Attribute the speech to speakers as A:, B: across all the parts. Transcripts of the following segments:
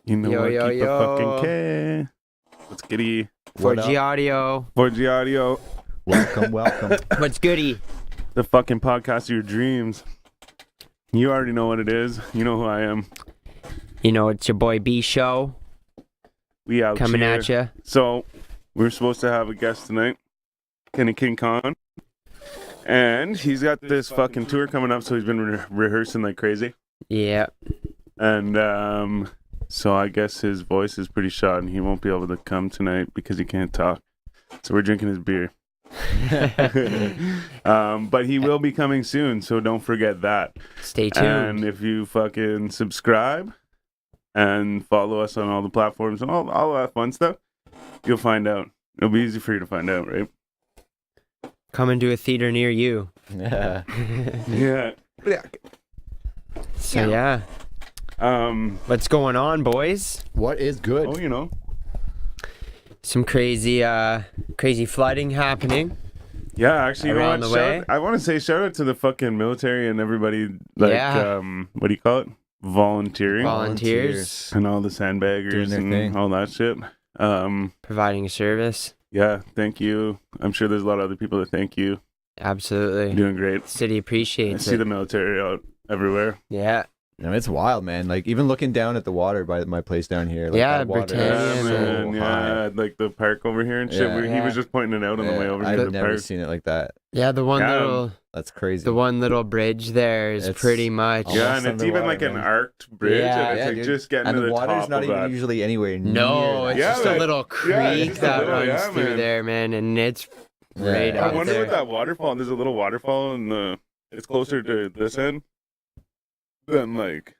A: You know
B: Yo,
A: what?
B: yo,
A: Keep the fucking
B: yo.
A: K. What's goody?
B: 4G audio.
A: 4G Audio,
C: Welcome.
B: What's goody?
A: the fucking podcast of your dreams. You already know what it is. You know who I am.
B: You know, it's your boy Bshow
A: We out
B: coming
A: here.
B: at you.
A: So, we're supposed to have a guest tonight, Kenny King Khan. And he's got this fucking tour coming up, so he's been rehearsing like crazy.
B: Yeah.
A: And so I guess his voice is pretty shot and he won't be able to come tonight because he can't talk. So we're drinking his beer. But he will be coming soon, so don't forget that.
B: Stay tuned.
A: And if you fucking subscribe and follow us on all the platforms and all that fun stuff, you'll find out. It'll be easy for you to find out, right?
B: Come into a theater near you.
C: Yeah.
A: Yeah.
B: So yeah. What's going on, boys?
C: What is good?
A: Oh, you know.
B: Some crazy flooding happening.
A: Yeah, actually, you know
B: Around
A: what?
B: the way?
A: I want to say shout out to the fucking military and everybody, like,
B: Yeah.
A: what do you call it? Volunteering.
B: Volunteers
A: And all the sandbaggers
C: Doing their
A: and
C: thing.
A: all that shit.
B: providing a service.
A: Yeah, thank you. I'm sure there's a lot of other people that thank you.
B: Absolutely.
A: You're doing great.
B: City
A: I
B: appreciates
A: see
B: it.
A: the military out everywhere.
B: Yeah.
C: No, it's wild, man. Like even looking down at the water by my place down here. Like,
B: Yeah,
C: that water
B: Britannia,
C: is
A: Yeah,
C: so
A: man.
C: high.
A: Yeah, like the park over here and shit.
C: Yeah.
A: Where he was just pointing it out on the way over here to
C: I've
A: the
C: never
A: park.
C: seen it like that.
B: Yeah, the one
A: Yeah.
C: That's crazy.
B: little bridge there is
C: It's
B: pretty much.
C: almost
A: Yeah, and it's even like an
C: underwater, man.
A: arced bridge,
B: Yeah.
A: and it's
C: Yeah,
A: like
C: dude.
A: just getting
C: And
A: to
C: the
A: the
C: water's
A: top
C: not
A: of
C: even
A: that.
C: usually anywhere near.
B: No, it's
A: Yeah,
B: just
A: like-
B: a little
A: yeah,
B: creek
A: it's just a
B: that
A: little-
B: runs
A: yeah,
B: through
A: man.
B: there, man, and it's
C: Yeah.
B: right
A: I
B: out
A: wonder
B: there.
A: what that waterfall. There's a little waterfall in the. It's closer to this end than like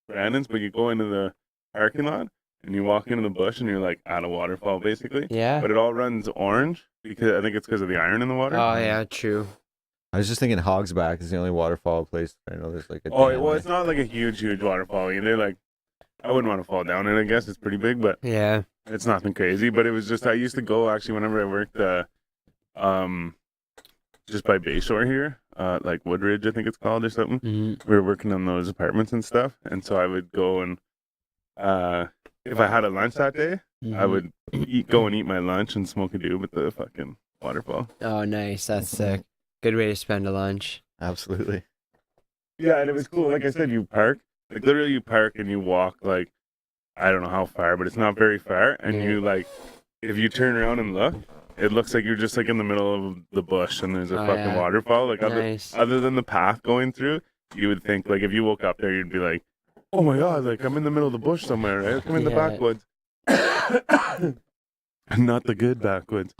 A: Brandon's, but you go into the parking lot and you walk into the bush and you're like at a waterfall basically.
B: Yeah.
A: But it all runs orange because I think it's because of the iron in the water.
B: Oh yeah, true.
C: I was just thinking Hogsback is the only waterfall place. I know there's like a.
A: Oh,
C: dam
A: well,
C: there.
A: it's not like a huge waterfall either. Like, I wouldn't want to fall down it. I guess it's pretty big, but
B: Yeah.
A: it's nothing crazy. But it was just I used to go actually whenever I worked, just by Bayshore here, like Woodridge, I think it's called or something.
B: hmm
A: We were working on those apartments and stuff, and so I would go and if I had a lunch that day, I would go and eat my lunch and smoke a doob at the fucking waterfall.
B: Oh, nice. That's sick. Good way to spend a lunch.
C: Absolutely.
A: Yeah, and it was cool. Like I said, you park, like literally you park and you walk like I don't know how far, but it's not very far. And
B: Yeah.
A: you like, if you turn around and look, it looks like you're just like in the middle of the bush and there's a
B: Oh,
A: fucking
B: yeah.
A: waterfall. Like
B: Nice.
A: other than the path going through, you would think like if you woke up there, you'd be like, oh my god, like I'm in the middle of the bush somewhere, right? I'm in the
B: Yeah.
A: backwoods. Not the good backwoods.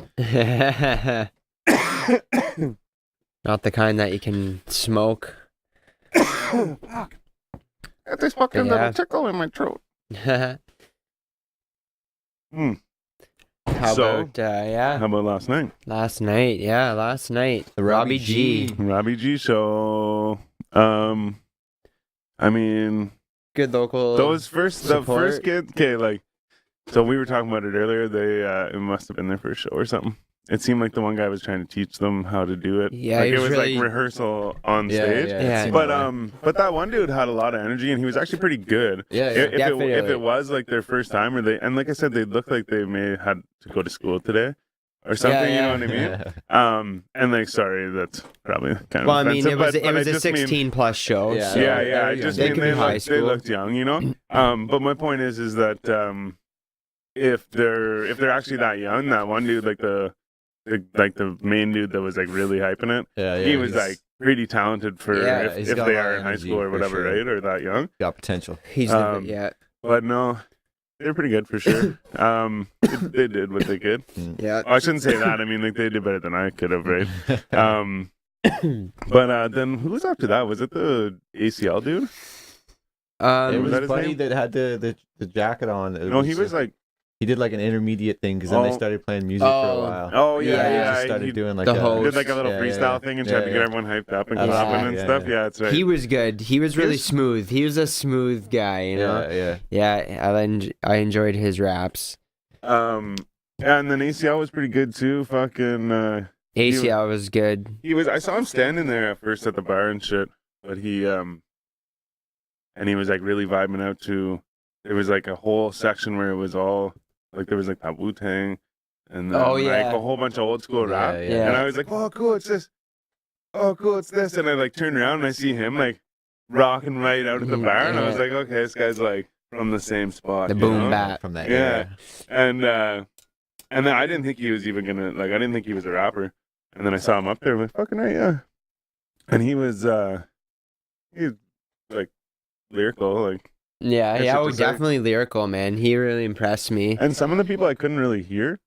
B: Not the kind that you can smoke.
A: Fuck. Got this fucking
B: Yeah.
A: little tickle in my throat.
B: How
A: Hmm.
B: about yeah?
A: How about last night?
B: Last night,
C: The
B: Robbie G.
A: Robbie G show. I mean,
B: Good local.
A: the first
B: support.
A: kid. Okay, like, so we were talking about it earlier. They it must have been their first show or something. It seemed like the one guy was trying to teach them how to do it.
B: Yeah,
A: like
B: he
A: it
B: was
A: was
B: really-
A: like rehearsal on
C: Yeah,
A: stage.
C: yeah.
B: Yeah.
C: it seemed
A: But
C: that way.
A: but that one dude had a lot of energy and he was actually pretty good.
C: Yeah, yeah.
A: If
B: Definitely.
A: it was like their first time or and like I said, they looked like they may have had to go to school today or something.
B: Yeah,
A: You know what I mean? And like, sorry, that's probably kind of
B: Well, I mean,
A: offensive,
B: it was
A: but
B: it was
A: I
B: a
A: just mean-
B: 16 plus show.
C: Yeah,
B: so-
A: yeah,
C: very
A: I
C: young.
A: just
B: They
A: mean
B: could be high
A: they
B: school.
A: looked young, you know. But my point is that if they're actually that young, that one dude, like the main dude that was like really hyping it,
C: Yeah,
A: he was like pretty talented for
B: Yeah,
A: if
C: he's got
A: they
C: a lot
A: are
C: of
A: in high
C: energy,
A: school or
C: for
A: whatever,
C: sure.
A: right, or that young.
C: got potential.
B: He's
A: Um,
B: yeah,
A: But no, they're pretty good for sure. They did what they could.
B: yeah.
A: Oh, I shouldn't say that. I mean, like they did better than I could have, right? But then who was after that? Was it the ACL dude?
C: It
B: Um,
C: was
A: that his
C: Buddy
A: name?
C: that had the jacket on. It
A: No, he was like,
C: he did like an intermediate thing because then they
A: Oh.
C: started playing music for a
B: Oh.
C: while.
A: oh
B: Yeah,
A: yeah,
C: He
A: yeah.
C: just started
A: he
C: doing like
B: the
C: a,
B: host.
A: did like a little
C: Yeah,
A: freestyle
C: yeah.
A: thing and tried to
C: Yeah,
A: get
C: yeah.
A: everyone hyped up and
C: Absolutely,
A: clapping and
C: yeah,
A: stuff.
C: yeah.
A: Yeah, that's right.
B: he was good. He was really
A: Here's-
B: smooth. He was a smooth guy, you know.
C: Yeah, yeah.
B: Yeah, I enjoyed his raps.
A: Yeah, and then ACL was pretty good too. Fucking
B: ACL was good.
A: he was. I saw him standing there at first at the bar and shit, but he was like really vibing out to there was like a whole section where it was all like there was like that Wu-Tang and then
B: Oh,
A: like
B: yeah.
A: a whole bunch of old school rap.
C: Yeah.
A: And I was like, oh cool, it's this. Oh cool, it's this. And I like turn around and I see him like rocking right out at the bar, and I was like, okay, this guy's like from the same spot.
B: The
A: you
B: boom
A: know?
B: bap.
C: From that
A: Yeah.
C: era.
A: And then I didn't think he was even gonna like. I didn't think he was a rapper. And then I saw him up there. I'm like, fucking right, yeah. And he was like lyrical, like.
B: Yeah,
A: That's
B: yeah,
A: what
B: oh,
A: to say.
B: definitely lyrical, man. He really impressed me.
A: And some of the people I couldn't really hear.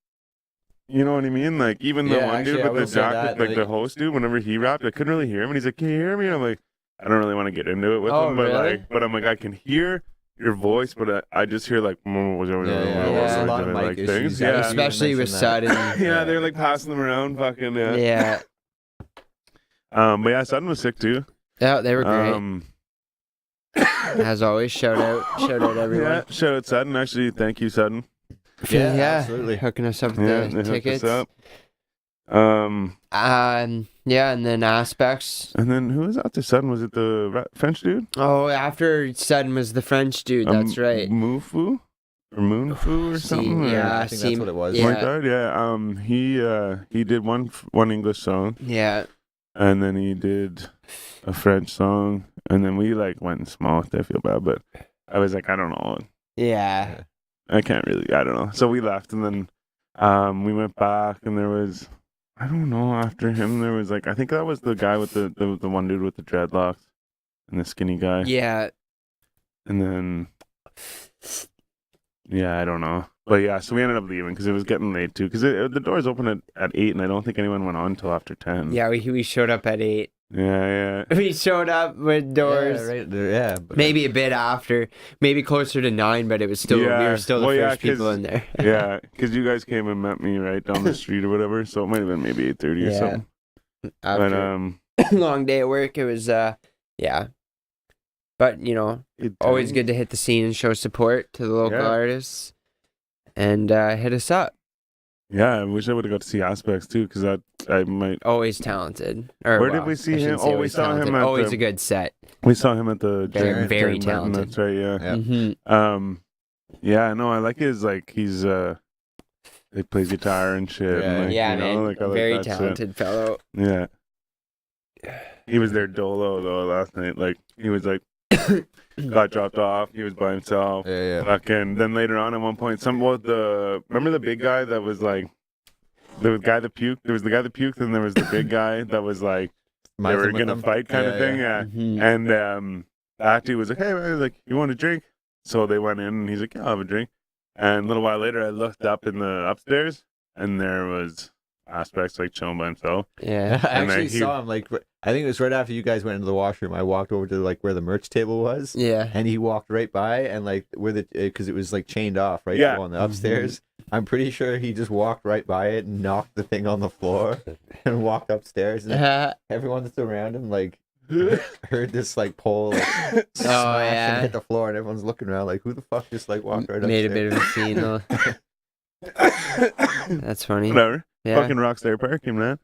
A: You know what I mean? Like even the
C: Yeah,
A: one
C: actually,
A: dude
C: I
A: with
C: will
A: the
C: say
A: jacket,
C: that,
A: like
C: like-
A: the host dude, whenever he rapped, I couldn't really hear him. And he's like, "Can you hear me?" And I'm like, I don't really want to get into it with
B: Oh,
A: him, but
B: really?
A: I'm like, I can hear your voice, but I just hear like,
C: Yeah.
B: There's a
C: lot of mic
A: like
C: issues.
A: things.
C: Yeah,
A: Yeah,
B: Especially with
C: mentioned that.
B: Sudden.
A: yeah, they're like passing them around, fucking yeah.
B: Yeah.
A: But yeah, Sutton was sick too.
B: Yeah, they were great.
A: Um,
B: As always, shout out everyone.
A: yeah, shout out Sutton. Actually, thank you, Sutton.
C: Yeah, absolutely.
B: Hooking us up with
A: Yeah,
B: the
A: they hooked
B: tickets.
A: us up.
B: Yeah, and then Aspects.
A: And then who was out there? Sutton, was it the French dude?
B: Oh, after Sudden was the French dude. That's right.
A: Mufu or Moonfu or something.
B: yeah.
C: I think that's what it was.
B: Yeah.
A: Like that, yeah. He did one English song,
B: Yeah.
A: and then he did a French song, and then we like went and smoked. I feel bad, but I was like, I don't know,
B: Yeah.
A: I can't really, I don't know. So we left, and then we went back, and there was, I don't know. After him, there was like, I think that was the guy with the one dude with the dreadlocks and the skinny guy,
B: Yeah.
A: and then yeah, I don't know. But yeah, so we ended up leaving because it was getting late too. Because the doors open at 8, and I don't think anyone went on until after 10.
B: Yeah, we showed up at 8.
A: Yeah.
B: We showed up with doors.
C: Yeah, right there, yeah. But
B: Maybe a bit after, maybe closer to 9, but it was still we
A: Yeah.
B: were still the
A: Well, yeah,
B: first people
A: 'cause-
B: in there.
A: Yeah, because you guys came and met me right down the street or whatever, so it might have been maybe 8:30 or
B: Yeah.
A: something.
B: After
A: But
B: long day at work, it was yeah. But always good to hit the scene and show support to the local
A: Yeah.
B: artists, and hit us up.
A: Yeah, I wish I would have got to see Aspects too, because I might.
B: Always talented. Or,
A: Where did we see
B: I shouldn't
A: him?
B: say
A: Oh, we
B: always
A: saw him
B: talented.
A: at
B: Always
A: the-
B: a good set.
A: We saw him at the
B: Very,
A: Giant-
B: very
A: Giant Mountain,
B: talented.
A: That's right. Yeah.
C: Yeah.
B: Mm-hmm.
A: Yeah. No, I like his like he's he plays guitar and shit.
C: Yeah.
A: and, like,
B: Yeah,
A: you know,
B: man.
A: like, I like
B: Very
A: that shit.
B: talented fellow.
A: Yeah. He was there dolo though last night. Like he was like got dropped off. He was by himself.
C: yeah.
A: Fucking. Then later on, at one point, remember the big guy that was like the guy that puked. There was the guy that puked, and there was the big guy that was like they were gonna fight kind of thing. Yeah.
B: Mhm.
A: And the actor was like, "Hey, man, like you want a drink?" So they went in, and he's like, "Yeah, I'll have a drink." And a little while later, I looked up in the upstairs, and there was Aspects like chilling by himself.
B: Yeah.
C: I
A: And
C: actually
A: he-
C: saw him like I think it was right after you guys went into the washroom. I walked over to like where the merch table was,
B: Yeah.
C: and he walked right by and like where the because it was like chained off right
A: Yeah.
C: on the upstairs. I'm pretty sure he just walked right by it and knocked the thing on the floor and walked upstairs. And everyone that's around him like heard this like pole like smash
B: yeah.
C: and hit the floor, and everyone's looking around like who the fuck just like walked right
B: Made a
C: upstairs?
B: bit of a scene though. That's funny.
A: Whatever.
B: Yeah.
A: Fucking Rockstar parking, man.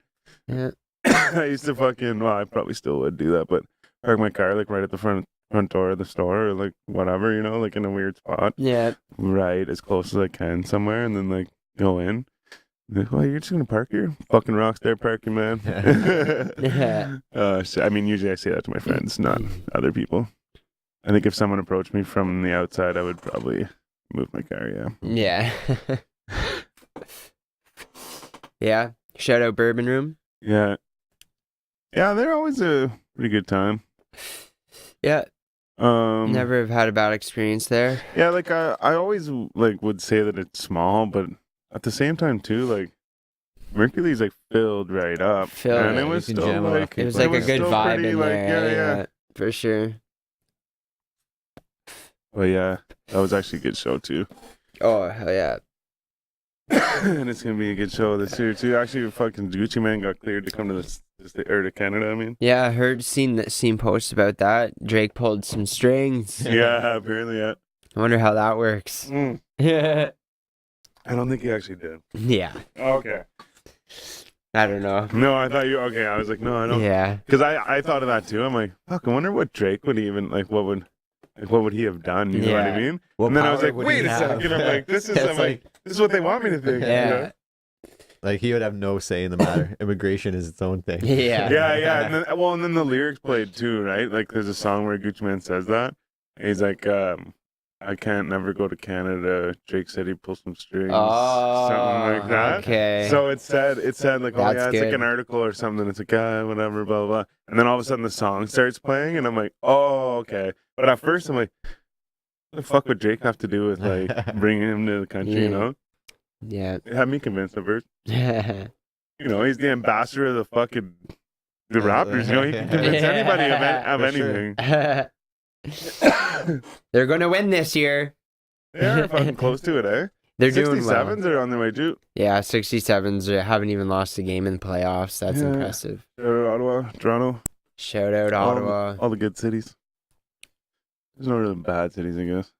B: Yeah.
A: I used to fucking. Well, I probably still would do that, but park my car like right at the front door of the store, or like whatever, you know, like in a weird spot,
B: Yeah.
A: right as close as I can somewhere, and then like go in. Like, well, you're just gonna park here? Fucking Rockstar parking, man.
B: Yeah.
A: So, I mean, usually I say that to my friends, not other people. I think if someone approached me from the outside, I would probably move my car. Yeah.
B: Yeah. Yeah. Shout out Bourbon Room.
A: Yeah. Yeah, they're always a pretty good time.
B: Yeah.
A: Um,
B: Never have had a bad experience there.
A: Yeah, like I always like would say that it's small, but at the same time too, like Mercury's like filled right up,
B: Filled.
A: and
B: Yeah,
A: it
C: you
A: was
C: can
A: still
C: jam off
A: like
B: It was
C: It
B: like a good
A: still
B: vibe
A: pretty,
B: in
A: like,
B: there.
A: yeah.
B: For sure.
A: But yeah, that was actually a good show too,
B: Oh, hell yeah.
A: and it's gonna be a good show this year too. Actually, fucking Gucci Man got cleared to come to to Canada. I mean,
B: Yeah, I heard, seen posts about that. Drake pulled some strings.
A: yeah, apparently, yeah.
B: I wonder how that works.
A: I don't think he actually did.
B: Yeah.
A: Okay.
B: I don't know.
A: No, I thought you. Okay, I was like, no, I don't.
B: Yeah.
A: Because I thought of that too. I'm like, fuck, I wonder what Drake would even like. What would Like, what would he have done? You know what I
B: Yeah.
A: mean?
C: What
A: And then I was
C: power
A: like,
C: would
A: wait
C: he
A: a
C: have?
A: second. I'm like, this is,
C: It's
A: I'm like, this is what they want me to think. you
B: Yeah.
A: know?
C: Like he would have no say in the matter. Immigration is its own thing.
B: Yeah.
A: Yeah. And then the lyrics played too, right? Like, there's a song where Gucci Mane says that. He's like, I can't never go to Canada. Jake said he pulled some strings. Something like that.
B: Okay.
A: So it said like, oh
B: That's
A: yeah, it's like
B: good.
A: an article or something. It's like, whatever, blah, blah. And then all of a sudden the song starts playing and I'm like, oh, okay. But at first I'm like, what the fuck would Jake have to do with like bringing him to the country, you
B: Yeah.
A: know?
B: Yeah.
A: It had me convinced at first. You know, he's the ambassador of the fucking the Raptors. You know, he can convince anybody of
C: For sure.
A: anything.
B: They're gonna win this year.
A: They're fucking close to it, eh?
B: They're doing well.
A: 67s are on their way too.
B: Yeah, 67s haven't even lost a game in the playoffs. That's
A: Yeah.
B: impressive.
A: Ottawa, Toronto,
B: Shout out Ottawa.
A: all the good cities. There's no really bad cities, I guess.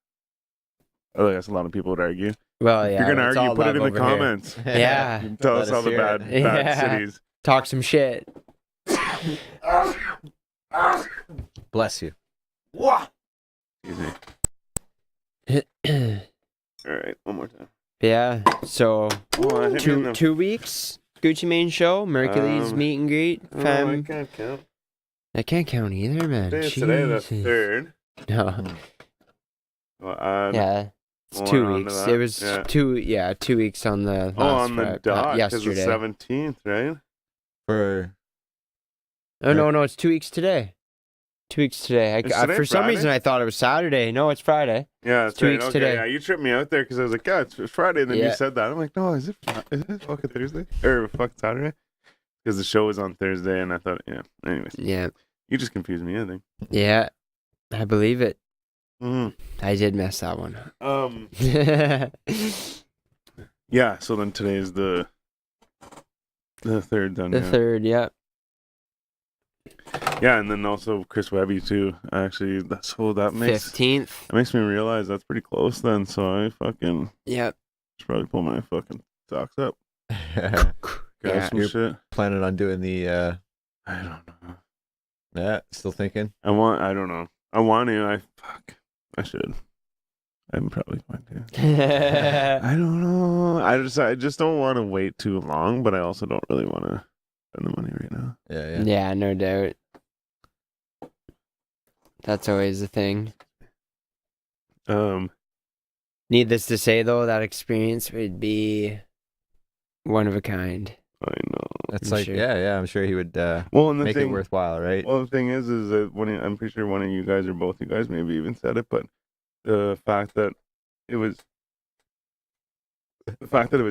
A: I guess a lot of people would argue.
B: Well, yeah.
A: If you're gonna
B: it's
A: argue,
B: all
A: put it in
B: love
A: the
B: over here.
A: comments.
B: Yeah.
A: Tell
C: Let
A: us all the
C: hear it.
A: bad
B: Yeah.
A: cities.
B: Talk some shit.
C: Bless you.
A: Excuse me. All right, one more time.
B: Yeah. So
A: Oh, I hit me in the-
B: 2 weeks. Gucci Mane show. Mercury's meet and greet.
A: Oh, I
B: Fam.
A: can't count.
B: I can't count either, man.
A: Today the
B: Jesus.
A: 3rd.
B: No.
A: Well, add
B: Yeah. It's
A: one
B: 2
A: onto
B: weeks.
A: that.
B: It was
A: Yeah.
B: 2 weeks on the last
A: on the dot, because
B: yesterday.
A: the 17th, right?
C: For
B: Oh no, it's 2 weeks today. 2 weeks today.
A: Is today
B: For some
A: Friday?
B: reason I thought it was Saturday. No, it's Friday.
A: Yeah, it's
B: 2
A: right.
B: weeks
A: Okay,
B: today.
A: yeah, you tripped me out there because I was like, yeah, it's Friday, and then you
B: Yeah.
A: said that. I'm like, no, is it fucking Thursday or fucking Saturday? Because the show was on Thursday, and I thought, yeah. Anyways,
B: Yeah.
A: you just confused me. I think.
B: Yeah. I believe it.
A: Mm.
B: I did mess that one.
A: Yeah. So then today is the 3rd. Then
B: The
A: yeah.
B: 3rd, yeah.
A: Yeah, and then also Chris Webby too. Actually, that makes
B: 15th.
A: me realize that's pretty close. Then, so I fucking
B: Yeah.
A: should probably pull my fucking socks up.
C: planning
A: Grab
B: Yeah.
A: some shit.
C: on doing the
A: I don't know.
C: yeah, still thinking.
A: I don't know. I want to. I should. I'm probably going to. I don't know. I just don't want to wait too long, but I also don't really want to spend the money right now.
C: Yeah.
B: Yeah, no doubt. That's always the thing. Needless to say, though, that experience would be one of a kind.
A: I know.
C: That's
B: I'm
C: like
B: sure.
C: yeah. I'm sure he would
A: Well, and the
C: make
A: thing,
C: it worthwhile, right?
A: well, the thing is that I'm pretty sure one of you guys or both you guys maybe even said it, but the fact that it was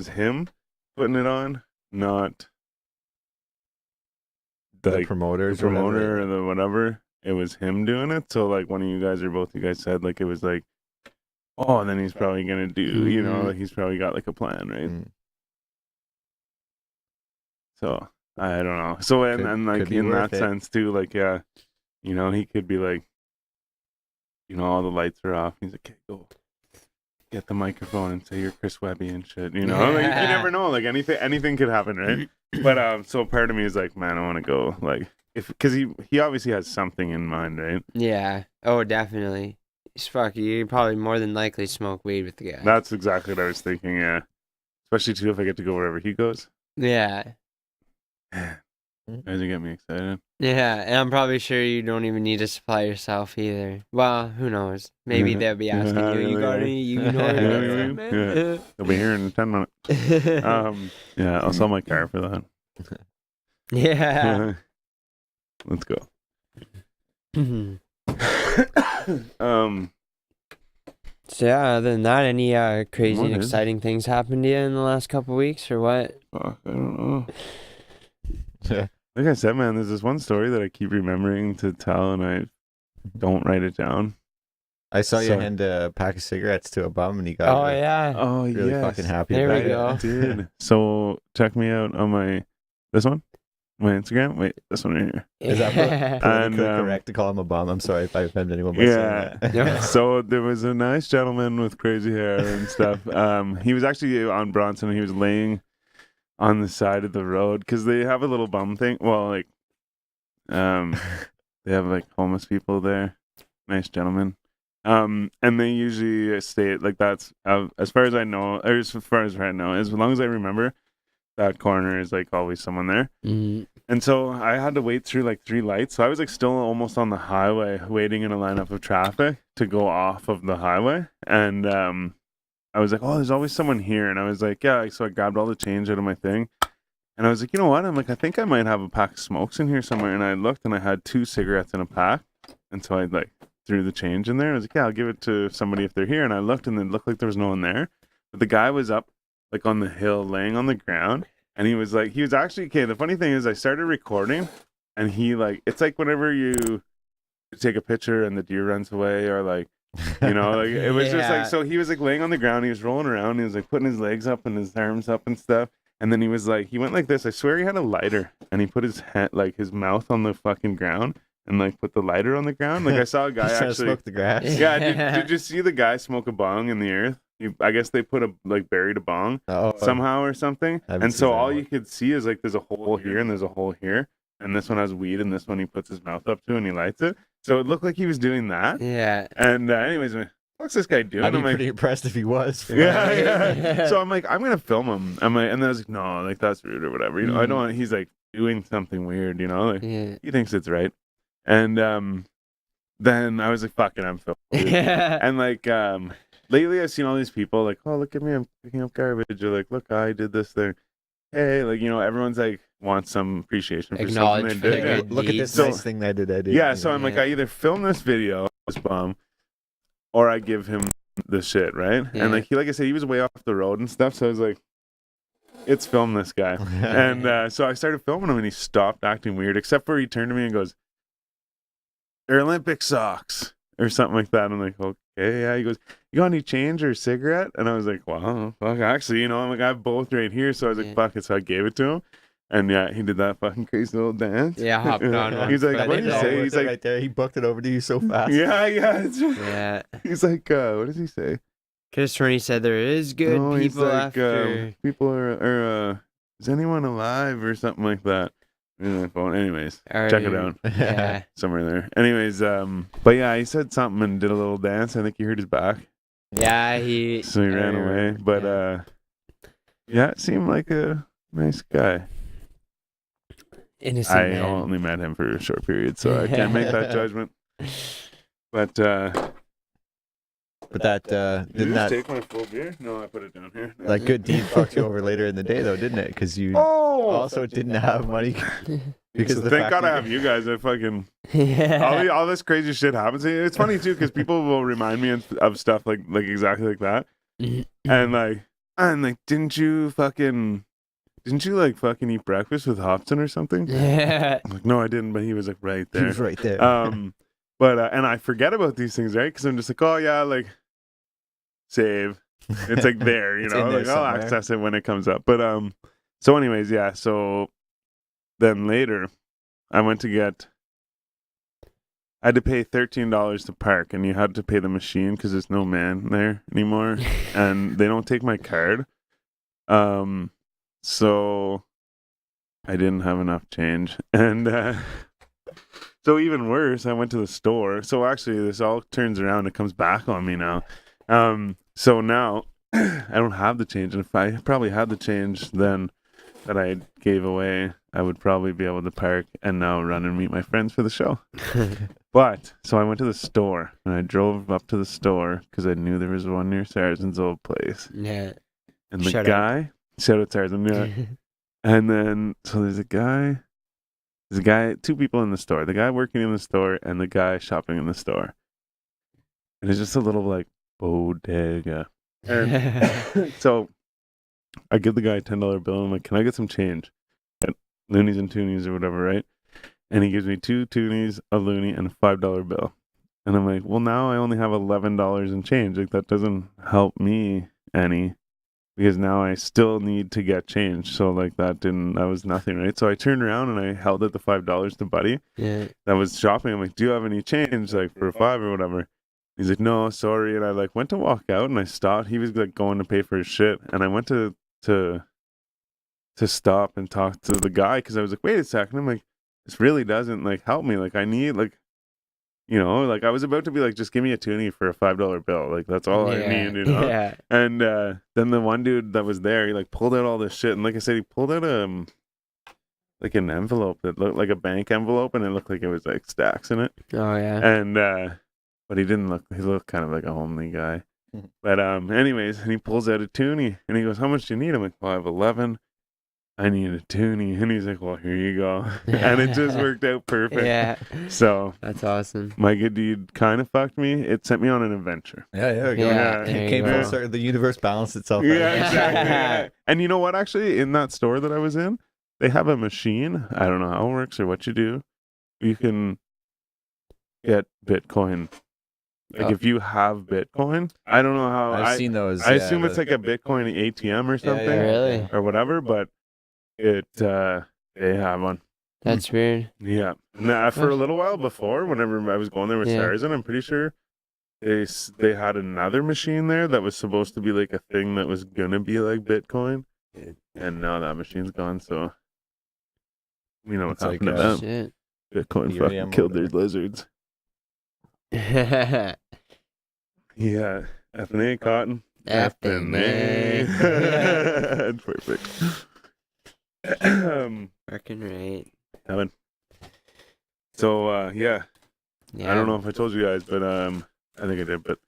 A: him putting it on, not
C: The
A: like
C: promoters,
A: the
C: or whatever.
A: promoter or the whatever. It was him doing it. So like one of you guys or both you guys said like it was like, oh, and then he's probably gonna do, you know,
B: Mhm.
A: like he's probably got like a plan, right?
C: Mm.
A: So I don't know. So and like
C: could be
A: in that
C: worth it.
A: sense too, like yeah, you know, he could be like, you know, all the lights are off. He's like, okay, go get the microphone and say you're Chris Webby and shit. You know, like, you never know. Like anything could happen, right? But so part of me is like, man, I want to go. Like because he obviously has something in mind, right?
B: Yeah. Oh, definitely. You probably more than likely smoke weed with the guy.
A: That's exactly what I was thinking. Yeah, especially too if I get to go wherever he goes.
B: Yeah.
A: Guys are getting me excited.
B: Yeah, and I'm probably sure you don't even need to supply yourself either. Well, who knows? Maybe
A: Yeah.
B: they'll be asking
A: Yeah,
B: you, you got
A: yeah.
B: any, you know
A: Yeah,
B: anything,
A: yeah,
B: man?
A: He'll be here in 10 minutes. Yeah, I'll sell my car for that.
B: Yeah.
A: Let's go.
B: Mhm.
A: um,
B: So yeah, other than that, any crazy and
A: What is-
B: exciting things happened to you in the last couple of weeks or what?
A: fuck, I don't know.
C: Yeah.
A: Like I said, man, there's this one story that I keep remembering to tell, and I don't write it down.
C: I saw you
A: So-
C: hand a pack of cigarettes to a bum, and he got
B: Oh
C: really,
B: yeah.
A: Oh,
C: really
A: yes.
C: fucking happy.
B: There we
C: about
B: go.
C: it.
A: I did. So check me out on this one, my Instagram. Wait, this one right here.
C: Is that
B: Yeah.
A: And,
C: politically correct to call him a bum? I'm sorry if I offended anyone by
A: Yeah.
C: saying
B: Yeah.
C: that.
A: So there was a nice gentleman with crazy hair and stuff. He was actually on Bronson. He was laying on the side of the road because they have a little bum thing. Well, like, they have like homeless people there. Nice gentleman. And they usually stay like that's as far as I know, or as far as I know, as long as I remember, that corner is like always someone there.
B: Mm-hmm.
A: And so I had to wait through like 3 lights. So I was like still almost on the highway, waiting in a lineup of traffic to go off of the highway. And I was like, oh, there's always someone here. And I was like, yeah. So I grabbed all the change out of my thing. And I was like, you know what? I'm like, I think I might have a pack of smokes in here somewhere. And I looked and I had 2 cigarettes in a pack. And so I like threw the change in there. I was like, yeah, I'll give it to somebody if they're here. And I looked and it looked like there was no one there. But the guy was up like on the hill laying on the ground. And he was actually, okay, the funny thing is I started recording and he like, it's like whenever you take a picture and the deer runs away or like, you know, like it was just like, so he was like laying on the ground. He was rolling around. He was like putting his legs up and his arms up and stuff. And then he was like, he went like this. I swear he had a lighter and he put his head, like his mouth on the fucking ground and like put the lighter on the ground. Like I saw a guy actually
C: smoke the grass.
A: Yeah, did you see the guy smoke a bong in the earth? I guess they put buried a bong somehow or something. And so all you could see is like there's a hole here and there's a hole here. And this one has weed and this one he puts his mouth up to and he lights it. So it looked like he was doing that.
B: Yeah.
A: And anyways, what's this guy doing?
C: I'd be
A: I'm
C: pretty impressed if he was.
A: yeah. So I'm like, I'm gonna film him. I'm like, and then I was like, no, like that's rude or whatever. You know, I don't want. He's like doing something weird. You know, like he thinks it's right. And then I was like, fuck it, I'm filming. And like lately I've seen all these people like, oh look at me, I'm picking up garbage. Or like, look, I did this thing. Hey, like you know, everyone's like wants some appreciation for something they did.
C: Look at this nice thing that I did.
A: Yeah, so I'm like, I either film this video, this bum, or I give him the shit, right? Yeah. And like I said, he was way off the road and stuff. So I was like, it's film this guy. And so I started filming him, and he stopped acting weird, except for he turned to me and goes, "They're Olympic socks," or something like that. I'm like, okay, yeah. He goes, "You got any change or a cigarette?" And I was like, well, fuck, actually, you know, I'm like, I have both right here. So I was like, fuck it. So I gave it to him. And yeah, he did that fucking crazy little dance.
B: Yeah, hopped on one.
A: He's like, what did he say? He's like,
C: right there. He booked it over to you so fast.
A: Yeah.
B: Yeah.
A: He's like, what does he say?
B: Chris Turney said there is good people after.
A: People are, is anyone alive or something like that? In my phone. Anyways, check it out.
B: Yeah.
A: Somewhere there. Anyways, but yeah, he said something and did a little dance. I think he hurt his back.
B: Yeah,
A: so he ran away. But yeah, it seemed like a nice guy.
B: Innocent
A: I
B: man.
A: only met him for a short period, so I can't make that judgment. But
C: that
A: did you take my full beer? No, I put it down here.
C: That good deed fucked you over later in the day, though, didn't it? Because you also didn't have money. Because
A: thank God I have you guys. I fucking all this crazy shit happens. It's funny too because people will remind me of stuff like exactly like that, and like didn't you like fucking eat breakfast with Hobson or something?
B: Yeah.
A: I'm like, no, I didn't, but he was like right there.
C: He was right there.
A: But and I forget about these things, right? Because I'm just like, oh yeah, like save. It's like there, you know, like I'll access it when it comes up. But so anyways, yeah. So then later, I had to pay $13 to park, and you had to pay the machine because there's no man there anymore, and they don't take my card. So I didn't have enough change, and so even worse, I went to the store. So actually, this all turns around. It comes back on me now. So now I don't have the change, and if I probably had the change then that I gave away, I would probably be able to park and now run and meet my friends for the show. But so I went to the store, and I drove up to the store because I knew there was one near Saracen's old place.
B: Yeah.
A: And the guy. Shout out Tarzan, yeah. And then, so there's a guy, 2 people in the store. The guy working in the store and the guy shopping in the store. And it's just a little like bodega. And so I give the guy a $10 bill. I'm like, can I get some change? At loonies and toonies or whatever, right? And he gives me 2 toonies, a loony, and a $5 bill. And I'm like, well, now I only have $11 in change. Like, that doesn't help me any. Because now I still need to get change. So like that was nothing, right? So I turned around and I held out the $5 to Buddy.
B: Yeah.
A: That was shopping. I'm like, do you have any change like for $5 or whatever? He's like, no, sorry. And I like went to walk out and I stopped. He was like going to pay for his shit. And I went to stop and talk to the guy because I was like, wait a second. I'm like, this really doesn't like help me. Like I need like you know, like I was about to be like, just give me a toonie for a $5 bill. Like that's all I need, you know?
B: Yeah.
A: And then the one dude that was there, he like pulled out all this shit. And like I said, he pulled out like an envelope that looked like a bank envelope, and it looked like it was like stacks in it.
B: Oh yeah.
A: And but he looked kind of like a homely guy. But anyways, and he pulls out a toonie and he goes, "How much do you need?" I'm like, "Well, I have 11. I need a toonie." And he's like, "Well, here you go." And it just worked out perfect.
B: Yeah.
A: So
B: That's awesome.
A: my good deed kind of fucked me. It sent me on an adventure.
C: Yeah,
B: Yeah,
A: Yeah.
B: there
C: It
B: you
C: came
B: go.
C: full circle. The universe balanced itself out.
A: Yeah, exactly. Yeah. And you know what? Actually, in that store that I was in, they have a machine. I don't know how it works or what you do. You can get Bitcoin. Like if you have Bitcoin, I don't know how.
C: I've seen those.
A: I assume it's like a Bitcoin ATM or something,
B: Really?
A: or whatever. But they have one.
B: That's weird.
A: Yeah. Now, for a little while before, whenever I was going there with
B: Yeah.
A: Tarzan, I'm pretty sure they had another machine there that was supposed to be like a thing that was gonna be like Bitcoin, and now that machine's gone. So you know what
C: It's like,
A: happened to them?
B: Shit.
A: Bitcoin
C: Ethereum
A: fucking
C: or
A: killed their
C: whatever.
A: lizards. Yeah, F&A cotton.
B: F&A.
A: That's perfect.
B: Working right.
A: Kevin. So yeah,
B: Yeah.
A: I don't know if I told you guys, but I think I did, but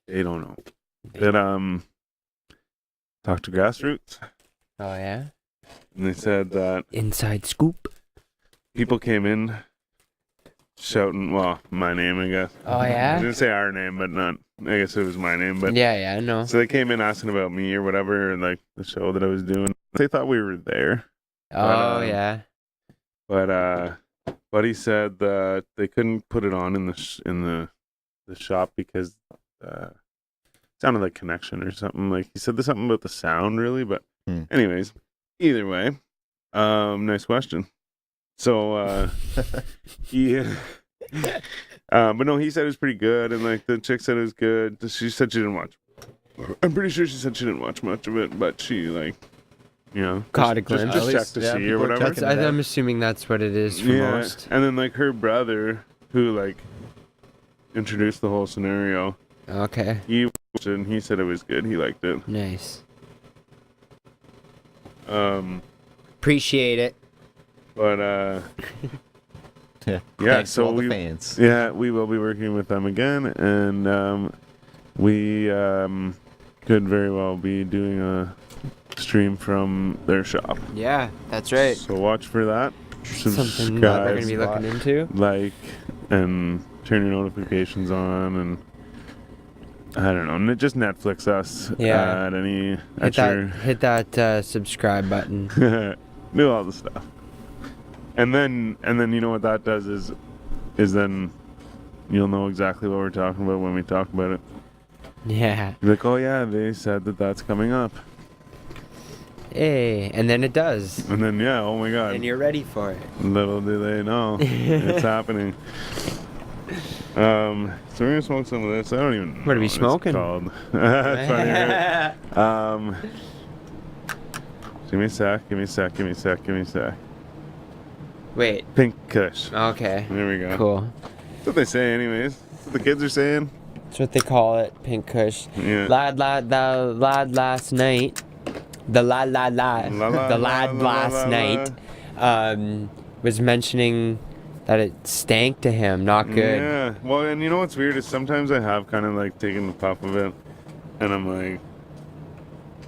A: they don't know. That talked to grassroots,
B: Oh yeah.
A: and they said that
B: Inside scoop.
A: people came in shouting, well, my name, I guess.
B: Oh
A: I
B: yeah.
A: didn't say our name, but not. I guess it was my name, but
B: Yeah, I know.
A: so they came in asking about me or whatever, and like the show that I was doing. They thought we were there,
B: Oh yeah.
A: but Buddy said that they couldn't put it on in the shop because it sounded like connection or something. Like he said there's something about the sound, really. But anyways, either way, nice question. So he. But no, he said it was pretty good, and like the chick said it was good. She said she didn't watch. I'm pretty sure she said she didn't watch much of it, but she like, you know,
B: Caught a
A: just
B: glimpse.
A: check
C: At least,
A: to
C: yeah,
A: see
C: people
A: or
C: are
A: whatever.
C: checking it out.
B: I'm assuming that's what it is for
A: Yeah,
B: most.
A: and then like her brother, who like introduced the whole scenario,
B: Okay.
A: he watched it and he said it was good. He liked it.
B: Nice.
A: But
B: Appreciate it.
C: Yeah.
A: yeah,
C: Thanks to
A: so
C: all the
A: we
C: fans.
A: yeah we will be working with them again, and we could very well be doing a stream from their shop.
B: Yeah, that's right.
A: So watch for that.
B: Something that we're gonna be
C: Subscribe.
B: looking into.
A: Like and turn your notifications on, and I don't know, just Netflix us
B: Yeah.
A: at any
B: Hit that subscribe button.
A: do all the stuff, and then you know what that does is then you'll know exactly what we're talking about when we talk about it.
B: Yeah.
A: You're like, oh yeah, they said that's coming up,
B: Hey, and then it does.
A: and then yeah, oh my god,
B: And you're ready for it.
A: little do they know it's happening. So we're gonna smoke some of this. I don't even know
B: What are we
A: it's
B: smoking?
A: called. That's funny, right? Give me a sec.
B: Wait.
A: Pink Kush.
B: Okay.
A: There we go.
B: Cool.
A: That's what they say anyways. That's what the kids are saying.
B: That's what they call it, pink kush.
A: Yeah.
B: Lad last night. The lad last night was mentioning that it stank to him. Not good.
A: Yeah. Well, and you know what's weird is sometimes I have kind of like taken the puff of it, and I'm like,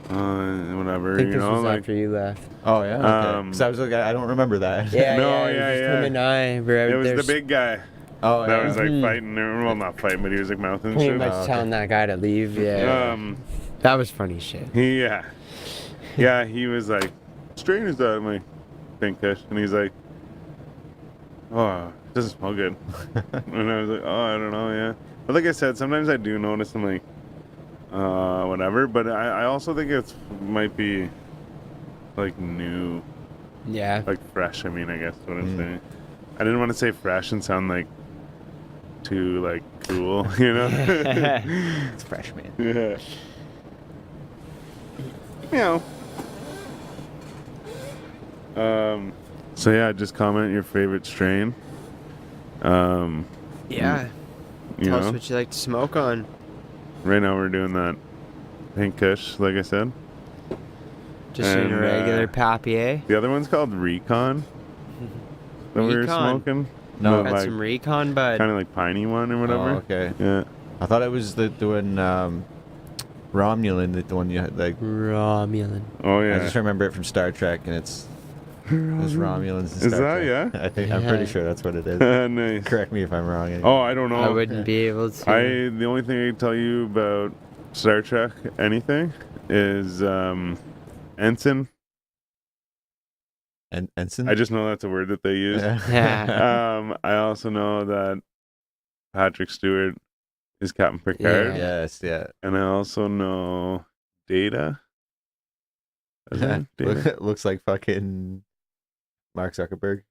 A: whatever.
B: I think
A: you
B: this
A: know,
B: was
A: like
B: after you left.
C: Oh yeah. Okay. Because I was like, I don't remember that.
B: Yeah,
A: No,
B: it was
A: yeah,
B: just
A: yeah.
B: him and I were out
A: it was
B: there
A: the big guy
C: Oh
A: that
C: yeah.
A: was like
B: Mhm.
A: fighting. Well, not fighting, but he was like mouthing
B: pretty
A: shit.
B: much
C: okay.
B: telling that guy to leave. Yeah. That was funny shit.
A: Yeah, he was like, strain is that? I'm like, Pink Kush. And he's like, oh, it doesn't smell good. And I was like, oh, I don't know, yeah. But like I said, sometimes I do notice I'm like, whatever. But I also think it might be like new,
B: Yeah.
A: like fresh. I mean, I guess what I'm saying. I didn't want to say fresh and sound like too like cool, you know?
C: It's fresh, man.
A: Yeah. Meow. So yeah, just comment your favorite strain.
B: Yeah.
A: You
B: Tell us
A: know,
B: what you like to smoke on.
A: right now we're doing that Pink Kush, like I said.
B: Just in a
A: And,
B: regular papier.
A: The other one's called Recon that we were
B: Recon.
A: smoking.
C: No.
B: Got some Recon, bud.
A: Kind of like piney one or
C: Oh,
A: whatever.
C: okay.
A: Yeah.
C: I thought it was the one Romulan, the one you had like.
B: Romulan.
A: Oh yeah.
C: I just remember it from Star Trek, and it's Romulans. In Star
A: Is that,
C: Trek.
A: yeah?
C: I think I'm pretty sure that's what it is.
A: Nice.
C: Correct me if I'm wrong. Anyway.
A: Oh, I don't know.
B: I wouldn't be able to.
A: The only thing I can tell you about Star Trek, anything, is ensign.
C: And Ensign.
A: I just know that's a word that they use.
B: Yeah.
A: I also know that Patrick Stewart is Captain Picard.
B: Yeah.
C: Yes, yeah.
A: And I also know Data. Is it Data?
C: Looks like fucking Mark Zuckerberg.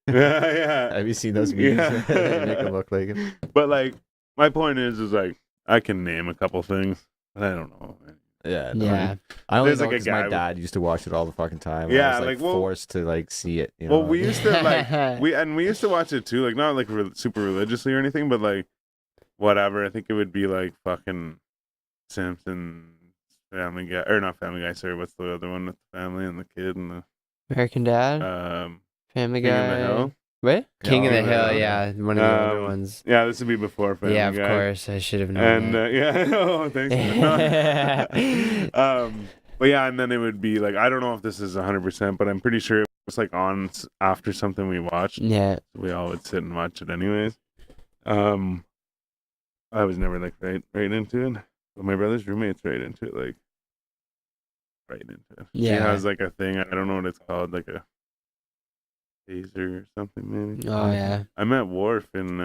A: Yeah.
C: Have you seen those memes?
A: Yeah.
C: They make him look like him.
A: But like, my point is like, I can name a couple things, but I don't know.
C: Yeah.
B: Yeah.
C: I only
A: There's,
C: know
A: like, a
C: 'cause
A: guy
C: my
A: with-
C: dad used to watch it all the fucking time.
A: Yeah,
C: I was
A: like, well-
C: forced to like see it. You know?
A: Well, we used to like we used to watch it too, like not like super religiously or anything, but like whatever. I think it would be like fucking Simpsons, Family Guy, or not Family Guy. Sorry, what's the other one with the family and the kid and
B: American Dad.
A: the
B: Family
A: King
B: Guy.
A: of the Hill?
B: What? King of the
A: King of the
B: Hill.
A: Hill.
B: Yeah, one of the older
A: Um,
B: ones.
A: Yeah, this would be before Family
B: Yeah, of
A: Guy.
B: course. I should have known.
A: And yeah, oh, thanks. But yeah, and then it would be like, I don't know if this is 100%, but I'm pretty sure it was like on after something we watched.
B: Yeah.
A: We all would sit and watch it anyways. I was never like right into it, but my brother's roommate's right into it, like right into it. He
B: Yeah.
A: has like a thing, I don't know what it's called, like a taser or something maybe.
B: Oh yeah.
A: I met Worf in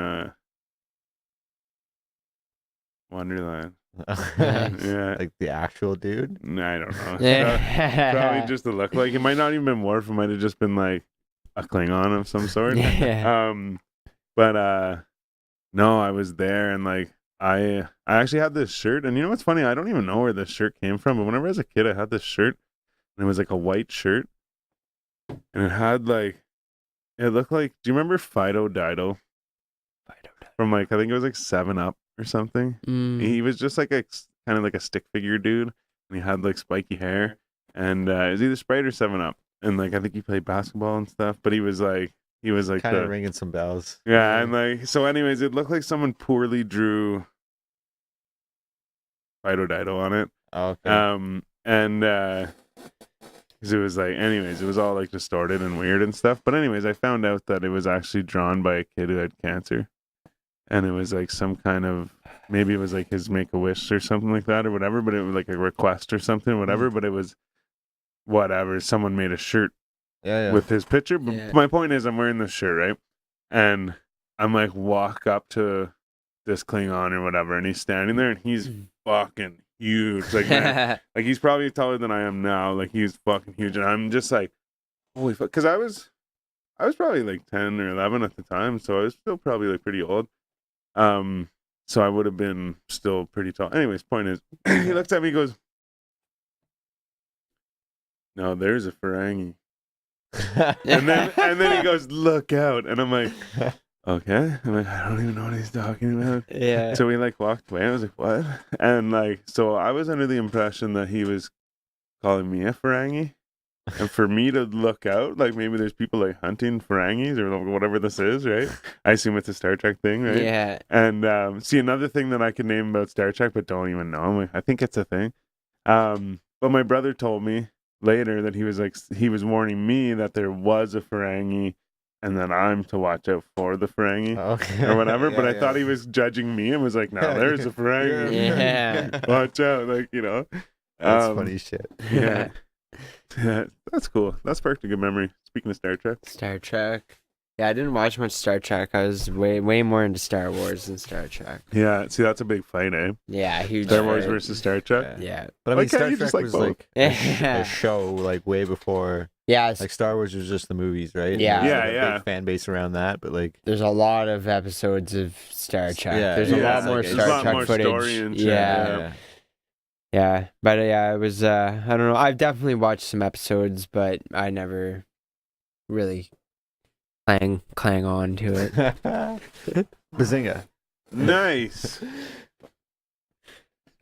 A: Wonderland. Yeah.
C: Like the actual dude.
A: I don't know.
B: Yeah.
A: Probably just to look like it might not even been Worf. It might have just been like a Klingon of some sort.
B: Yeah.
A: But no, I was there and like I actually had this shirt, and you know what's funny? I don't even know where this shirt came from, but whenever I was a kid, I had this shirt, and it was like a white shirt, and it had like it looked like. Do you remember Fido Dido? From like I think it was like 7-Up or something. He was just like a kind of like a stick figure dude, and he had like spiky hair, and it was either Sprite or 7-Up, and like I think he played basketball and stuff. But he was like
C: Kind of ringing some bells.
A: yeah, and like so. Anyways, it looked like someone poorly drew Fido Dido on it.
C: Oh, okay.
A: And because it was like, anyways, it was all like distorted and weird and stuff. But anyways, I found out that it was actually drawn by a kid who had cancer. And it was like some kind of, maybe it was like his Make-A-Wish or something like that or whatever, but it was like a request or something, whatever, but it was whatever. Someone made a shirt
C: Yeah.
A: with his picture. But
B: Yeah.
A: my point is, I'm wearing this shirt, right? And I'm like, walk up to this Klingon or whatever, and he's standing there and he's fucking huge. Like, man, like he's probably taller than I am now. Like he's fucking huge. And I'm just like, holy fuck. Because I was probably like 10 or 11 at the time. So I was still probably like pretty old. So I would have been still pretty tall. Anyways, point is, he looks at me, he goes, "No, there's a Ferengi." And then he goes, "Look out!" And I'm like, "Okay." I'm like, I don't even know what he's talking about.
B: Yeah.
A: So we like walked away. I was like, "What?" And like, so I was under the impression that he was calling me a Ferengi, and for me to look out, like maybe there's people like hunting Ferengis or whatever this is, right? I assume it's a Star Trek thing, right?
B: Yeah.
A: And see, another thing that I could name about Star Trek, but don't even know. I'm like, I think it's a thing. But my brother told me later that he was warning me that there was a Ferengi, and that I'm to watch out for the Ferengi
C: Okay.
A: or whatever.
C: Yeah,
A: but I
C: yeah.
A: thought he was judging me and was like, "No, there's a Ferengi.
B: Yeah.
A: Watch out!" Like, you know.
C: That's funny shit.
A: Yeah. Yeah, that's cool. That sparked a good memory. Speaking of Star Trek.
B: Star Trek. Yeah, I didn't watch much Star Trek. I was way more into Star Wars than Star Trek.
A: Yeah, see, that's a big fight, eh?
B: Yeah, huge.
A: Star Wars
B: fight.
A: versus Star Trek.
B: Yeah.
C: But I
A: Why
C: mean,
A: can't
C: Star
A: you
C: Trek
A: just like
C: was
A: both?
C: like a show like way before.
B: Yeah.
C: Like Star Wars was just the movies, right?
B: Yeah.
C: And there was,
A: Yeah,
C: like, a
A: yeah.
C: big fan base around that, but like
B: There's a lot of episodes of Star Trek.
C: Yeah,
B: There's a
A: yeah,
B: lot
C: it's
B: more
C: like-
A: There's
B: Star
A: a lot
B: Trek
A: more
B: footage.
A: story and shit,
B: Yeah. Yeah. But yeah, it was I don't know. I've definitely watched some episodes, but I never really clang on to it.
C: Bazinga.
A: Nice.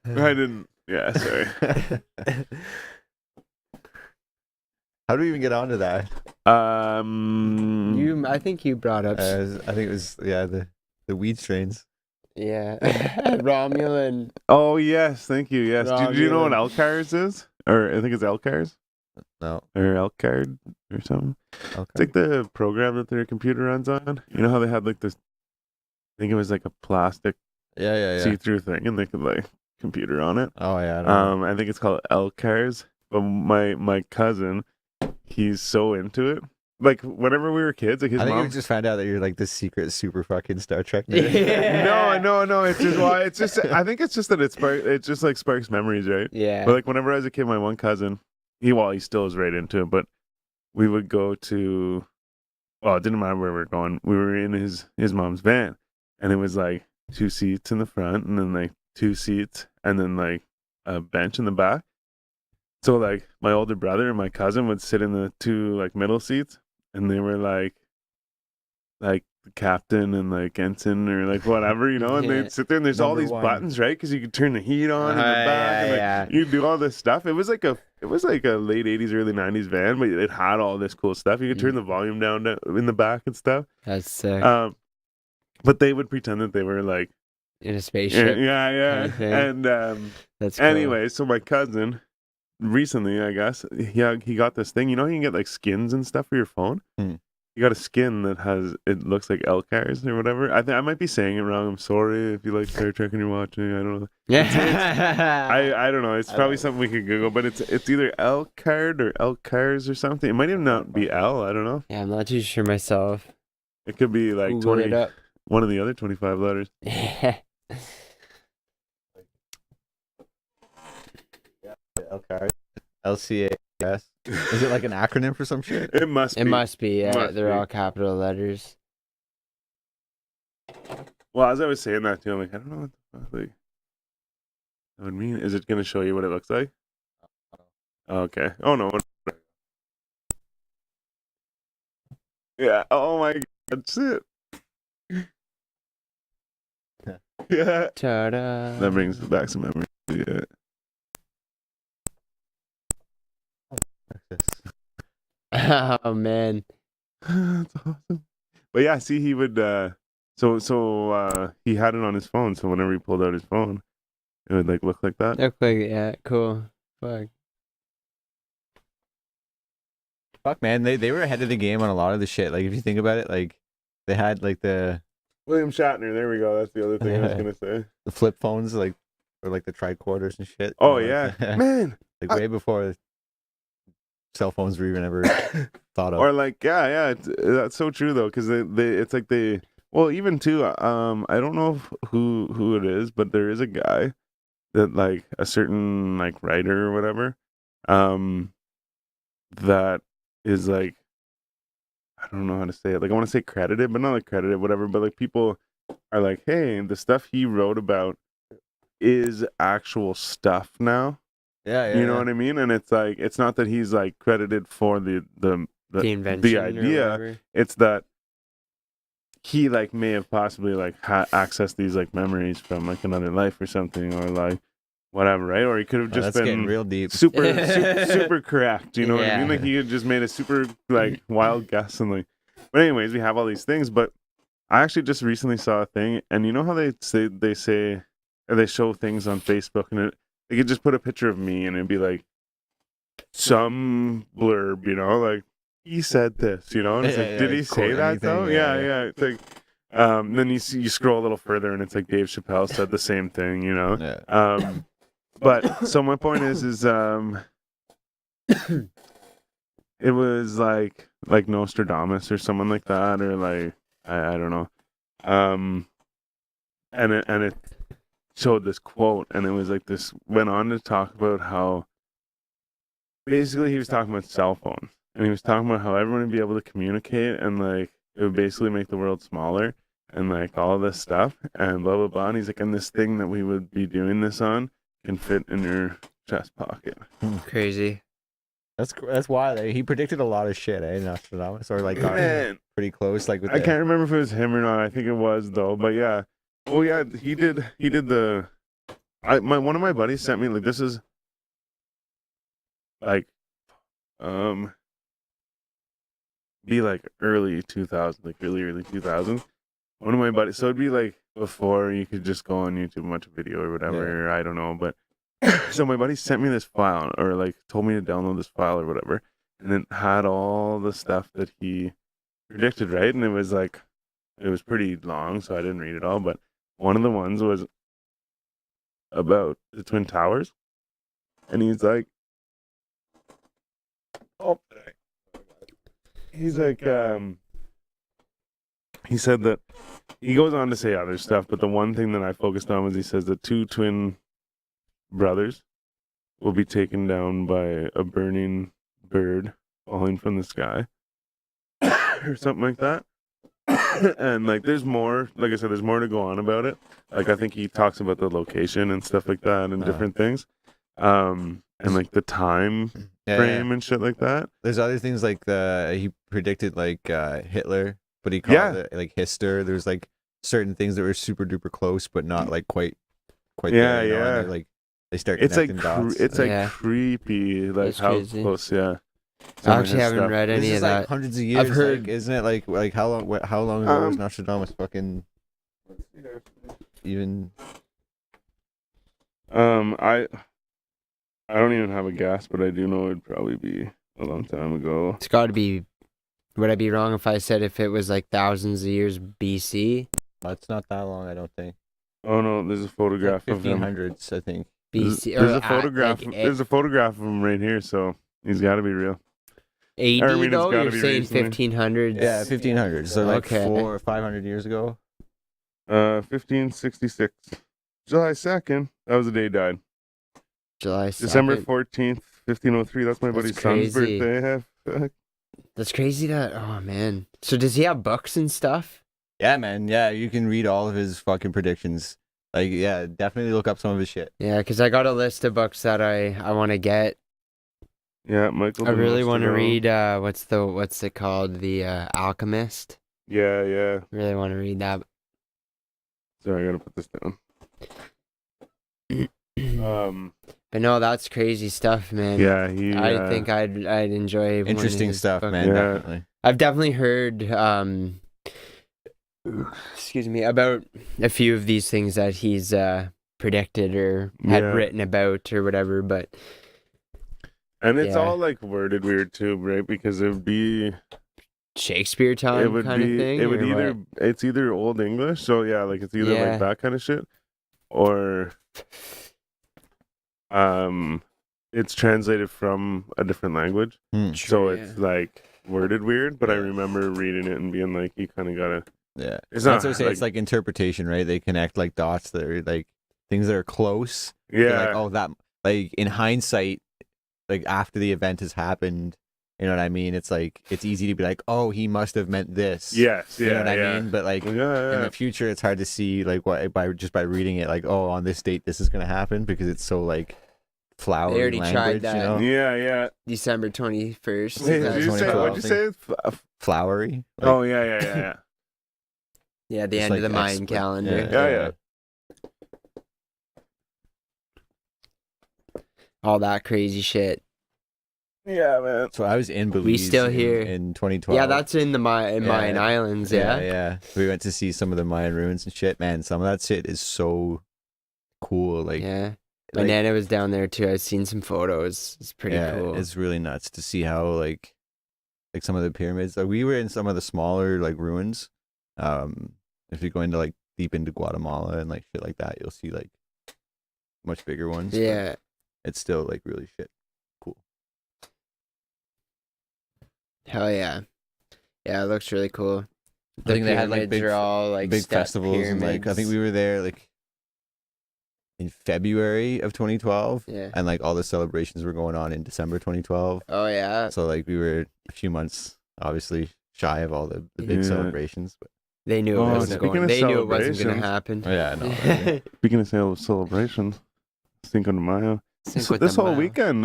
A: I didn't. Yeah, sorry.
C: How do we even get onto that?
B: I think you brought up.
C: I think it was the weed strains.
B: Yeah, Romulan.
A: Oh yes, thank you. Yes. Do you know what
B: Romulan.
A: Elcars is? Or I think it's Elcars
C: No.
A: or Elcard or something.
C: Okay.
A: It's like the program that their computer runs on. You know how they had like this? I think it was like a plastic
C: Yeah.
A: see-through thing, and they could like computer on it.
C: Oh yeah. I don't know.
A: I think it's called Elcars. But my cousin, he's so into it. Like whenever we were kids, like his
C: I think
A: mom.
C: we just found out that you're like the secret super fucking Star Trek nerd.
B: Yeah.
A: No. It's just why. It's just. I think it's just that it just like sparks memories, right?
B: Yeah.
A: But like whenever I was a kid, my one cousin, he still is right into it. But we would go to. Well, it didn't matter where we were going. We were in his mom's van, and it was like 2 seats in the front, and then like 2 seats, and then like a bench in the back. So like my older brother and my cousin would sit in the 2 like middle seats, and they were like the captain and like ensign or like whatever, and
B: Yeah.
A: they'd sit there, and there's all
C: Number
A: these
C: one.
A: buttons, right? Because you could turn the heat on in the back,
B: Yeah,
A: and like,
B: yeah.
A: you could do all this stuff. It was like a late 80s, early 90s van, but it had all this cool stuff. You could turn the volume down in the back and stuff.
B: That's sick.
A: But they would pretend that they were like
B: In a spaceship.
A: yeah.
B: Okay.
A: And
B: That's cool.
A: anyway, so my cousin recently, I guess, he got this thing. You know, you can get like skins and stuff for your phone. You got a skin that it looks like Elcars or whatever. I might be saying it wrong. I'm sorry if you like Star Trek and you're watching. I don't know.
B: Yeah.
A: I don't know. It's probably something we could Google, but it's either Elcard or Elcars or something. It might even not be L. I don't know.
B: Yeah, I'm not too sure myself.
A: It could be like
B: Google it
A: 20,
B: up.
A: one of the other 25 letters.
C: LCAS. LCAS. Is it like an acronym for some shit?
A: It must be.
B: It must be, yeah.
A: Must
B: They're
A: be.
B: all capital letters.
A: Well, as I was saying that too, I'm like, I don't know what the fuck like, that would mean. Is it going to show you what it looks like? Okay. Oh, no. Yeah. Oh, my God. That's it. Yeah.
B: Ta-da.
A: That brings back some memories. Yeah.
B: Oh, man.
A: That's awesome. But yeah, see, he would, so he had it on his phone. So whenever he pulled out his phone, it would like look like that.
B: Look like, yeah, cool. Fuck.
C: Fuck, man, they were ahead of the game on a lot of the shit. Like, if you think about it, like, they had, like, the
A: William Shatner. There we go. That's the other thing I was going to say.
C: flip phones, like, or, like, the tricorders and shit.
A: Oh,
C: You know,
A: yeah.
C: like,
A: Man.
C: like, way before cell phones were even ever thought of.
A: Or like, yeah, that's so true though, because it's like well, even too, I don't know who it is, but there is a guy that like a certain like writer or whatever, that is like, I don't know how to say it. Like I want to say credited, but not like credited, whatever. But like people are like, hey, the stuff he wrote about is actual stuff now.
C: Yeah,
A: You know what I mean? And it's like, it's not that he's like credited for the
B: invention or
A: idea.
B: whatever.
A: It's that he like may have possibly like accessed these like memories from like another life or something, or like whatever, right? Or he could have just
C: that's getting
A: been
C: real deep.
A: super correct. You know what I mean?
B: Yeah.
A: Like he had just made a super like wild guess and like. But anyways, we have all these things. But I actually just recently saw a thing, and you know how they say or they show things on Facebook, and they could just put a picture of me, and it'd be like some blurb, you know, like he said this, you know, and it's like, did he say
C: quote
A: that though?
C: anything,
A: Yeah. It's like, then you scroll a little further, and it's like Dave Chappelle said the same thing, you know.
C: Yeah.
A: But so my point is it was like Nostradamus or someone like that, or like I don't know, and it showed this quote, and it was like this went on to talk about how basically he was talking about cell phones, and he was talking about how everyone would be able to communicate, and like it would basically make the world smaller, and like all of this stuff, and blah blah blah. And he's like, and this thing that we would be doing this on can fit in your chest pocket.
B: Crazy.
C: That's why he predicted a lot of shit, Nostradamus, or like got
A: Man,
C: pretty close. Like with
A: I can't remember if it was him or not. I think it was though. But yeah. Oh yeah, he did the. One of my buddies sent me like this is like be like early 2000s, like really early 2000s. One of my buddies, so it'd be like before you could just go on YouTube and watch a video or whatever.
C: Yeah.
A: I don't know, but so my buddy sent me this file or like told me to download this file or whatever, and it had all the stuff that he predicted, right? And it was pretty long, so I didn't read it all, but one of the ones was about the Twin Towers, and he's like, he said that he goes on to say other stuff, but the one thing that I focused on was he says the 2 twin brothers will be taken down by a burning bird falling from the sky or something like that. And like there's more, like I said, there's more to go on about it. Like I think he talks about the location and stuff like that and different things, and like the time frame and shit like that.
C: There's other things like he predicted like Hitler, but he called it like Hister. There's like certain things that were super duper close, but not like quite there, you know, and like they start connecting dots.
A: It's like creepy, like
B: That's
A: how
B: crazy.
A: close, yeah.
B: I actually haven't read any of that.
C: Like hundreds of years.
B: I've heard,
C: like, isn't it like how long ago was Nostradamus fucking even?
A: I don't even have a guess, but I do know it'd probably be a long time ago.
B: it's got to be. Would I be wrong if I said if it was like thousands of years BC?
C: It's not that long, I don't think.
A: Oh no, there's a photograph of him.
C: 1500s, I think.
B: BC.
A: There's a photograph. There's a photograph of him right here, so he's got to be real.
B: AD
A: I mean, it's
B: though,
A: gotta
B: you're
A: be
B: saying
A: recently.
B: 1500s.
C: Yeah, 1500s. So like
B: Okay.
C: 400 or 500 years ago.
A: 1566, July 2nd. That was the day he died.
B: July 2nd.
A: December 14th, 1503. That's my buddy's son's
B: crazy.
A: birthday.
B: That's crazy that, oh man. So does he have books and stuff?
C: Yeah, man. Yeah, you can read all of his fucking predictions. Like, yeah, definitely look up some of his shit.
B: Yeah, because I got a list of books that I want to get.
A: Yeah, Michael.
B: I really want to read, what's it called? The Alchemist.
A: Yeah.
B: Really want to read that.
A: Sorry, I gotta put this down.
B: But no, that's crazy stuff, man.
A: Yeah,
B: I think I'd enjoy one of
C: Interesting
B: his
C: stuff,
B: books.
C: man.
A: Yeah.
C: Definitely.
B: I've definitely heard, excuse me, about a few of these things that he's predicted or had written about or whatever, but
A: and it's all like worded weird too, right? Because it would be
B: Shakespeare time kind of thing.
A: It would
B: or
A: either
B: what?
A: it's either Old English, so yeah, like it's either like that kind of shit, or it's translated from a different language, so it's like worded weird. But I remember reading it and being like, you kind of gotta.
C: Yeah,
A: It's
C: that's
A: not
C: what I say.
A: like,
C: It's like interpretation, right? They connect like dots that are like things that are close.
A: yeah,
C: You're like, oh, that like in hindsight, like after the event has happened, you know what I mean? It's like it's easy to be like, oh, he must have meant this.
A: yes, yeah,
C: You know what
A: yeah.
C: I mean? But like in
A: Yeah.
C: the future, it's hard to see like what by reading it. Like, oh, on this date, this is gonna happen because it's so like flowery
B: They already tried
C: language.
B: that.
C: You know,
A: Yeah.
B: December 21st.
A: Wait, did you say?
C: 2012,
A: What'd you say?
C: flowery. Like,
A: Oh yeah.
B: Yeah, the
C: just
B: end of
C: like
B: the Mayan calendar.
A: Yeah.
B: All that crazy shit.
A: Yeah, man.
C: So I was in Belize.
B: still here.
C: in 2012.
B: Yeah, that's in the Mayan Islands, yeah?
C: Yeah. We went to see some of the Mayan ruins and shit. Man, some of that shit is so cool. Like,
B: Yeah. My
C: like-
B: nana was down there too. I've seen some photos. It's pretty cool.
C: It's really nuts to see how like some of the pyramids. Like, we were in some of the smaller like ruins. If you go into like deep into Guatemala and like shit like that, you'll see like much bigger ones. but
B: Yeah.
C: it's still like really shit cool.
B: Hell yeah. Yeah, it looks really cool.
C: I think they had like
B: pyramids are all like
C: big
B: step
C: festivals and like I think
B: pyramids.
C: we were there like in February of 2012.
B: Yeah.
C: And like all the celebrations were going on in December 2012.
B: Oh yeah.
C: So like we were a few months obviously shy of all the big
A: Yeah.
C: celebrations. But
B: They knew it
A: Oh,
B: wasn't
A: speaking
B: going.
A: of
B: They knew it wasn't going to
A: celebrations-
B: happen.
C: yeah, no.
A: Speaking of celebrations, Cinco de Mayo.
B: Cinco de
A: This whole
B: Mayo.
A: weekend,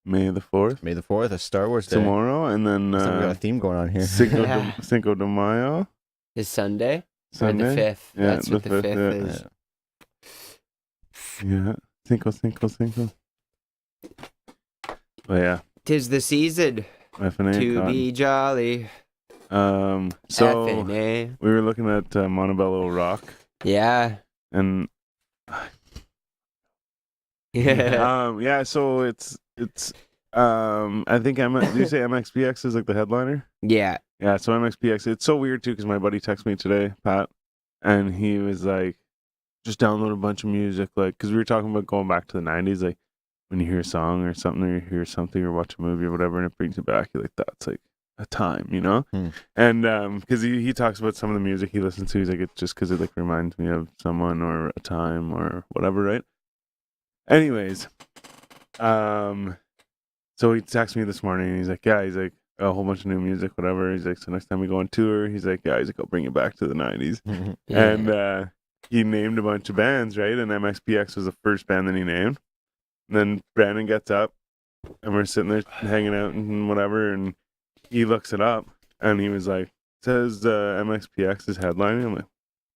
A: May the 4th.
C: May the 4th, a Star Wars Day.
A: Tomorrow, and then
C: So we got a theme going on here.
A: Cinco de Mayo.
B: Is Sunday?
A: Sunday?
B: Or the 5th?
A: Yeah,
B: That's what the 5th
A: yeah.
B: is.
A: Yeah. Cinco. But yeah.
B: 'Tis the season
A: FNA
B: to
A: cotton.
B: be jolly.
A: So
B: FNA.
A: we were looking at Montebello Rock,
B: Yeah.
A: and
B: Yeah.
A: so it's I think did you say MXPX is like the headliner?
B: Yeah.
A: Yeah, so MXPX, it's so weird too because my buddy texted me today, Pat, and he was like, just download a bunch of music, like, because we were talking about going back to the 90s, like when you hear a song or something, or you hear something or watch a movie or whatever, and it brings you back, you're like, that's like a time, you know? And because he talks about some of the music he listens to, he's like, it's just because it like reminds me of someone or a time or whatever, right? Anyways, so he texted me this morning and he's like, yeah, he's like, a whole bunch of new music, whatever. He's like, so next time we go on tour, he's like, yeah, he's like, I'll bring you back to the 90s.
B: Yeah.
A: And he named a bunch of bands, right? And MXPX was the first band that he named. And then Brandon gets up and we're sitting there hanging out and whatever, and he looks it up and he was like, says MXPX is headlining. I'm like,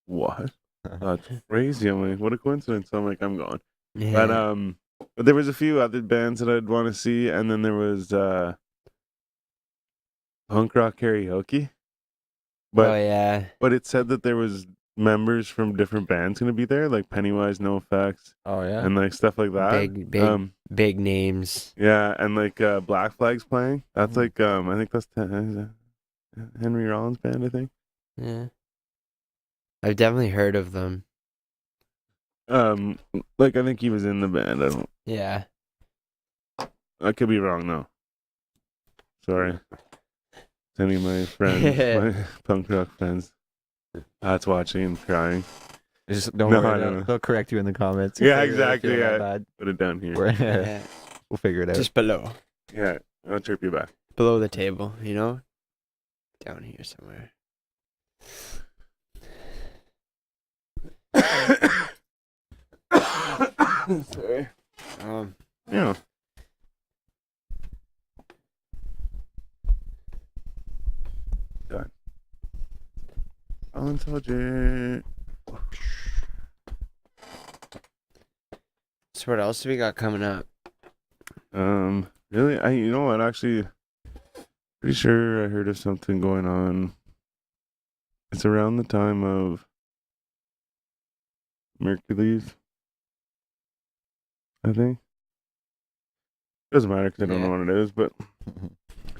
A: what? That's crazy. I'm like, what a coincidence. So I'm like, I'm going.
B: Yeah.
A: But there was a few other bands that I'd want to see, and then there was punk rock karaoke. But
B: oh yeah.
A: but it said that there was members from different bands going to be there, like Pennywise, No Effects,
C: Oh, yeah.
A: and like stuff like that.
B: Big names.
A: Yeah, and like Black Flag's playing. That's like I think that's Henry Rollins' band, I think.
B: Yeah. I've definitely heard of them.
A: Like I think he was in the band.
B: Yeah.
A: I could be wrong though. Sorry. Sending my friends, my punk rock friends. That's watching and crying.
C: Just don't
A: No,
C: worry.
A: I don't know.
C: They'll correct you in the comments.
A: Yeah,
C: if they really
A: exactly,
C: feel that
A: yeah.
C: bad.
A: Put it down here.
B: Yeah.
C: We'll figure it out.
B: Just below.
A: Yeah, I'll chirp you back.
B: Below the table, you know? Down here somewhere.
A: Sorry. Yeah. Done. Unintelligent.
B: So what else do we got coming up?
A: Really? You know what? Actually, pretty sure I heard of something going on. It's around the time of Mercules, I think. Doesn't matter because I don't know what it is, but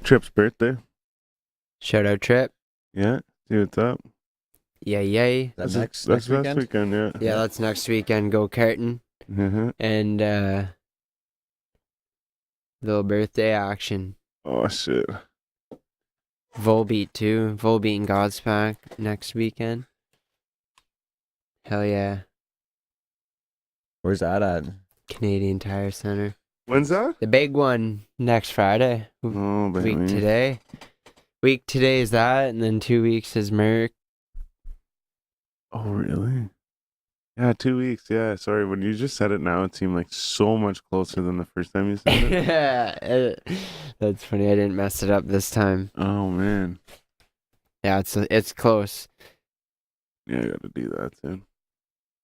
A: Trip's birthday.
B: Shout out Trip.
A: Yeah, see what's up.
B: Yay.
C: That's
A: That's
C: next weekend?
A: yeah.
B: Yeah, that's next weekend. Go karting.
A: Uh-huh.
B: And little birthday action.
A: Oh, shit.
B: Volbeat too. Volbeat and Godspack next weekend. Hell yeah.
C: Where's that at?
B: Canadian Tire Center.
A: When's that?
B: The big one next Friday.
A: Oh, baby.
B: Week today. Week today is that, and then 2 weeks is Merc.
A: Oh, really? Yeah, 2 weeks. Yeah, sorry. When you just said it now, it seemed like so much closer than the first time you said it.
B: That's funny. I didn't mess it up this time.
A: Oh, man.
B: Yeah, it's close.
A: Yeah, I gotta do that soon.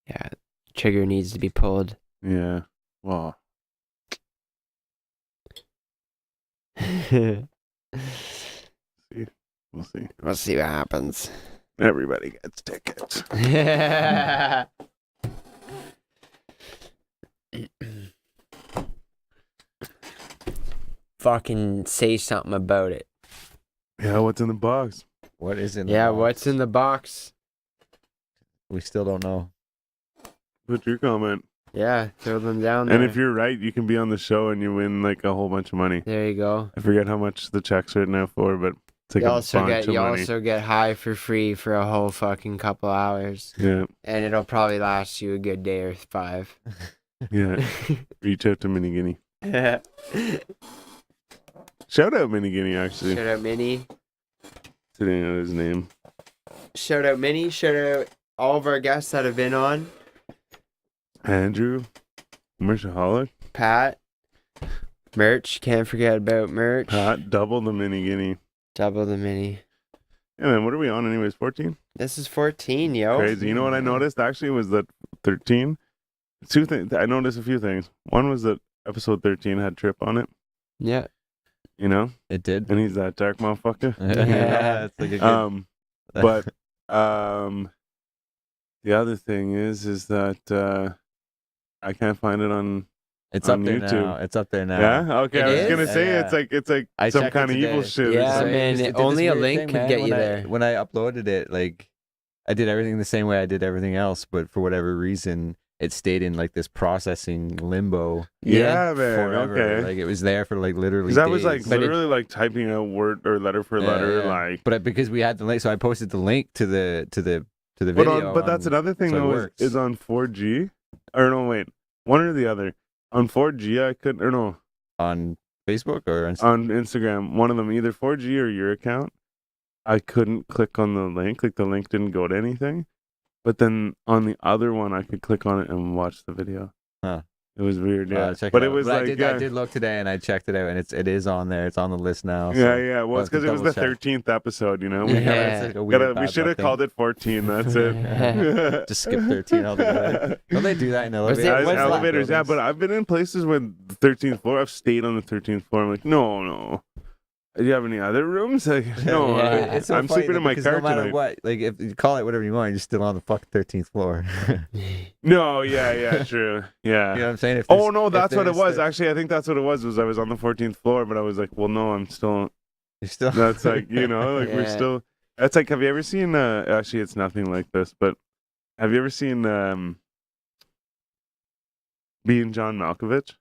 B: Yeah, trigger needs to be pulled.
A: Yeah. Wow.
B: We'll
A: We'll see.
B: see what happens.
A: Everybody gets tickets.
B: Fucking say something about it.
A: Yeah, what's in the box?
C: What is in the
B: Yeah,
C: box?
B: what's in the box?
C: We still don't know.
A: Put your comment.
B: Yeah, throw them down there.
A: And if you're right, you can be on the show and you win like a whole bunch of money.
B: There you go.
A: I forget how much the check's right now for, but it's like
B: You
A: a
B: also
A: bunch of money.
B: also get high for free for a whole fucking couple hours.
A: Yeah,
B: And it'll probably last you a good day or 5.
A: yeah. Reach out to Mini Guinea. Shout out Mini Guinea, actually.
B: Shout out Minnie.
A: Didn't know his name.
B: Shout out Minnie. Shout out all of our guests that have been on.
A: Andrew. Commercialholic.
B: Pat. Merch. Can't forget about merch.
A: Double the mini guinea.
B: Double the mini.
A: Yeah, man, what are we on anyways? 14?
B: This is 14, yo.
A: Crazy. You know what I noticed actually was that 13. Two things. I noticed a few things. One was that episode 13 had Trip on it.
B: Yeah.
A: You know,
C: It did.
A: and he's that dark motherfucker.
C: Yeah, it's like a good...
A: But the other thing is that I can't find it on.
C: It's
A: on
C: up there
A: YouTube.
C: now. It's up there now.
A: Yeah. Okay.
B: It
A: I was
B: is?
A: gonna say
C: Yeah.
A: it's like
C: I
A: some
C: checked
A: kind
C: it
A: of evil
C: today.
A: shit. or
B: Yeah,
A: something.
B: man.
C: It did
B: Only
C: this
B: a
C: weird
B: link
C: thing,
B: could
C: man,
B: get you
C: when
B: there.
C: When I uploaded it, like I did everything the same way I did everything else, but for whatever reason, it stayed in like this processing limbo
A: Yeah, man.
C: forever.
A: Okay.
C: Like it was there for like literally.
A: Because I was like
C: days.
A: literally like typing out word or letter for letter, like.
C: But because we had the link, so I posted the link to the
A: But
C: video.
A: but that's another thing
C: so it
A: though
C: works.
A: is on 4G, or no wait, one or the other. On 4G I couldn't, or no,
C: on Facebook or on
A: Instagram, one of them, either 4G or your account, I couldn't click on the link. Like the link didn't go to anything. But then on the other one, I could click on it and watch the video.
C: Huh.
A: It was weird, yeah.
C: check
A: But
C: it
A: it
C: out.
A: was
C: But
A: like,
C: I did look today and I checked it out and it is on there. It's on the list now.
A: yeah,
C: so
A: yeah. Well,
C: we'll
A: it's
C: have to
A: because it was the
C: double check.
A: 13th episode, you know.
B: Yeah.
C: It's like a weird
A: We
C: bad
A: should
C: luck
A: have
C: thing.
A: called it 14. That's it.
C: Just skip 13 altogether. Don't they do that in
B: Was it-
C: elevators?
B: was it-
A: Elevators, yeah. But I've been in places with the 13th floor. I've stayed on the 13th floor. I'm like, no. Do you have any other rooms? Like, no,
B: Yeah.
C: It's so
A: I'm
C: funny
A: sleeping in my
C: because
A: car
C: no matter
A: tonight.
C: what, like if you call it whatever you want, you're still on the fucking 13th floor.
A: No, yeah, true. Yeah.
C: You know what I'm saying? If
A: Oh
C: there's-
A: no,
C: if
A: that's what it
C: there's
A: was.
C: the-
A: Actually, I think that's what it was I was on the 14th floor, but I was like, well, no, I'm still.
C: You're still.
A: That's like, you know, like we're
B: Yeah.
A: still. That's like, have you ever seen? Actually, it's nothing like this, but have you ever seen Being John Malkovich?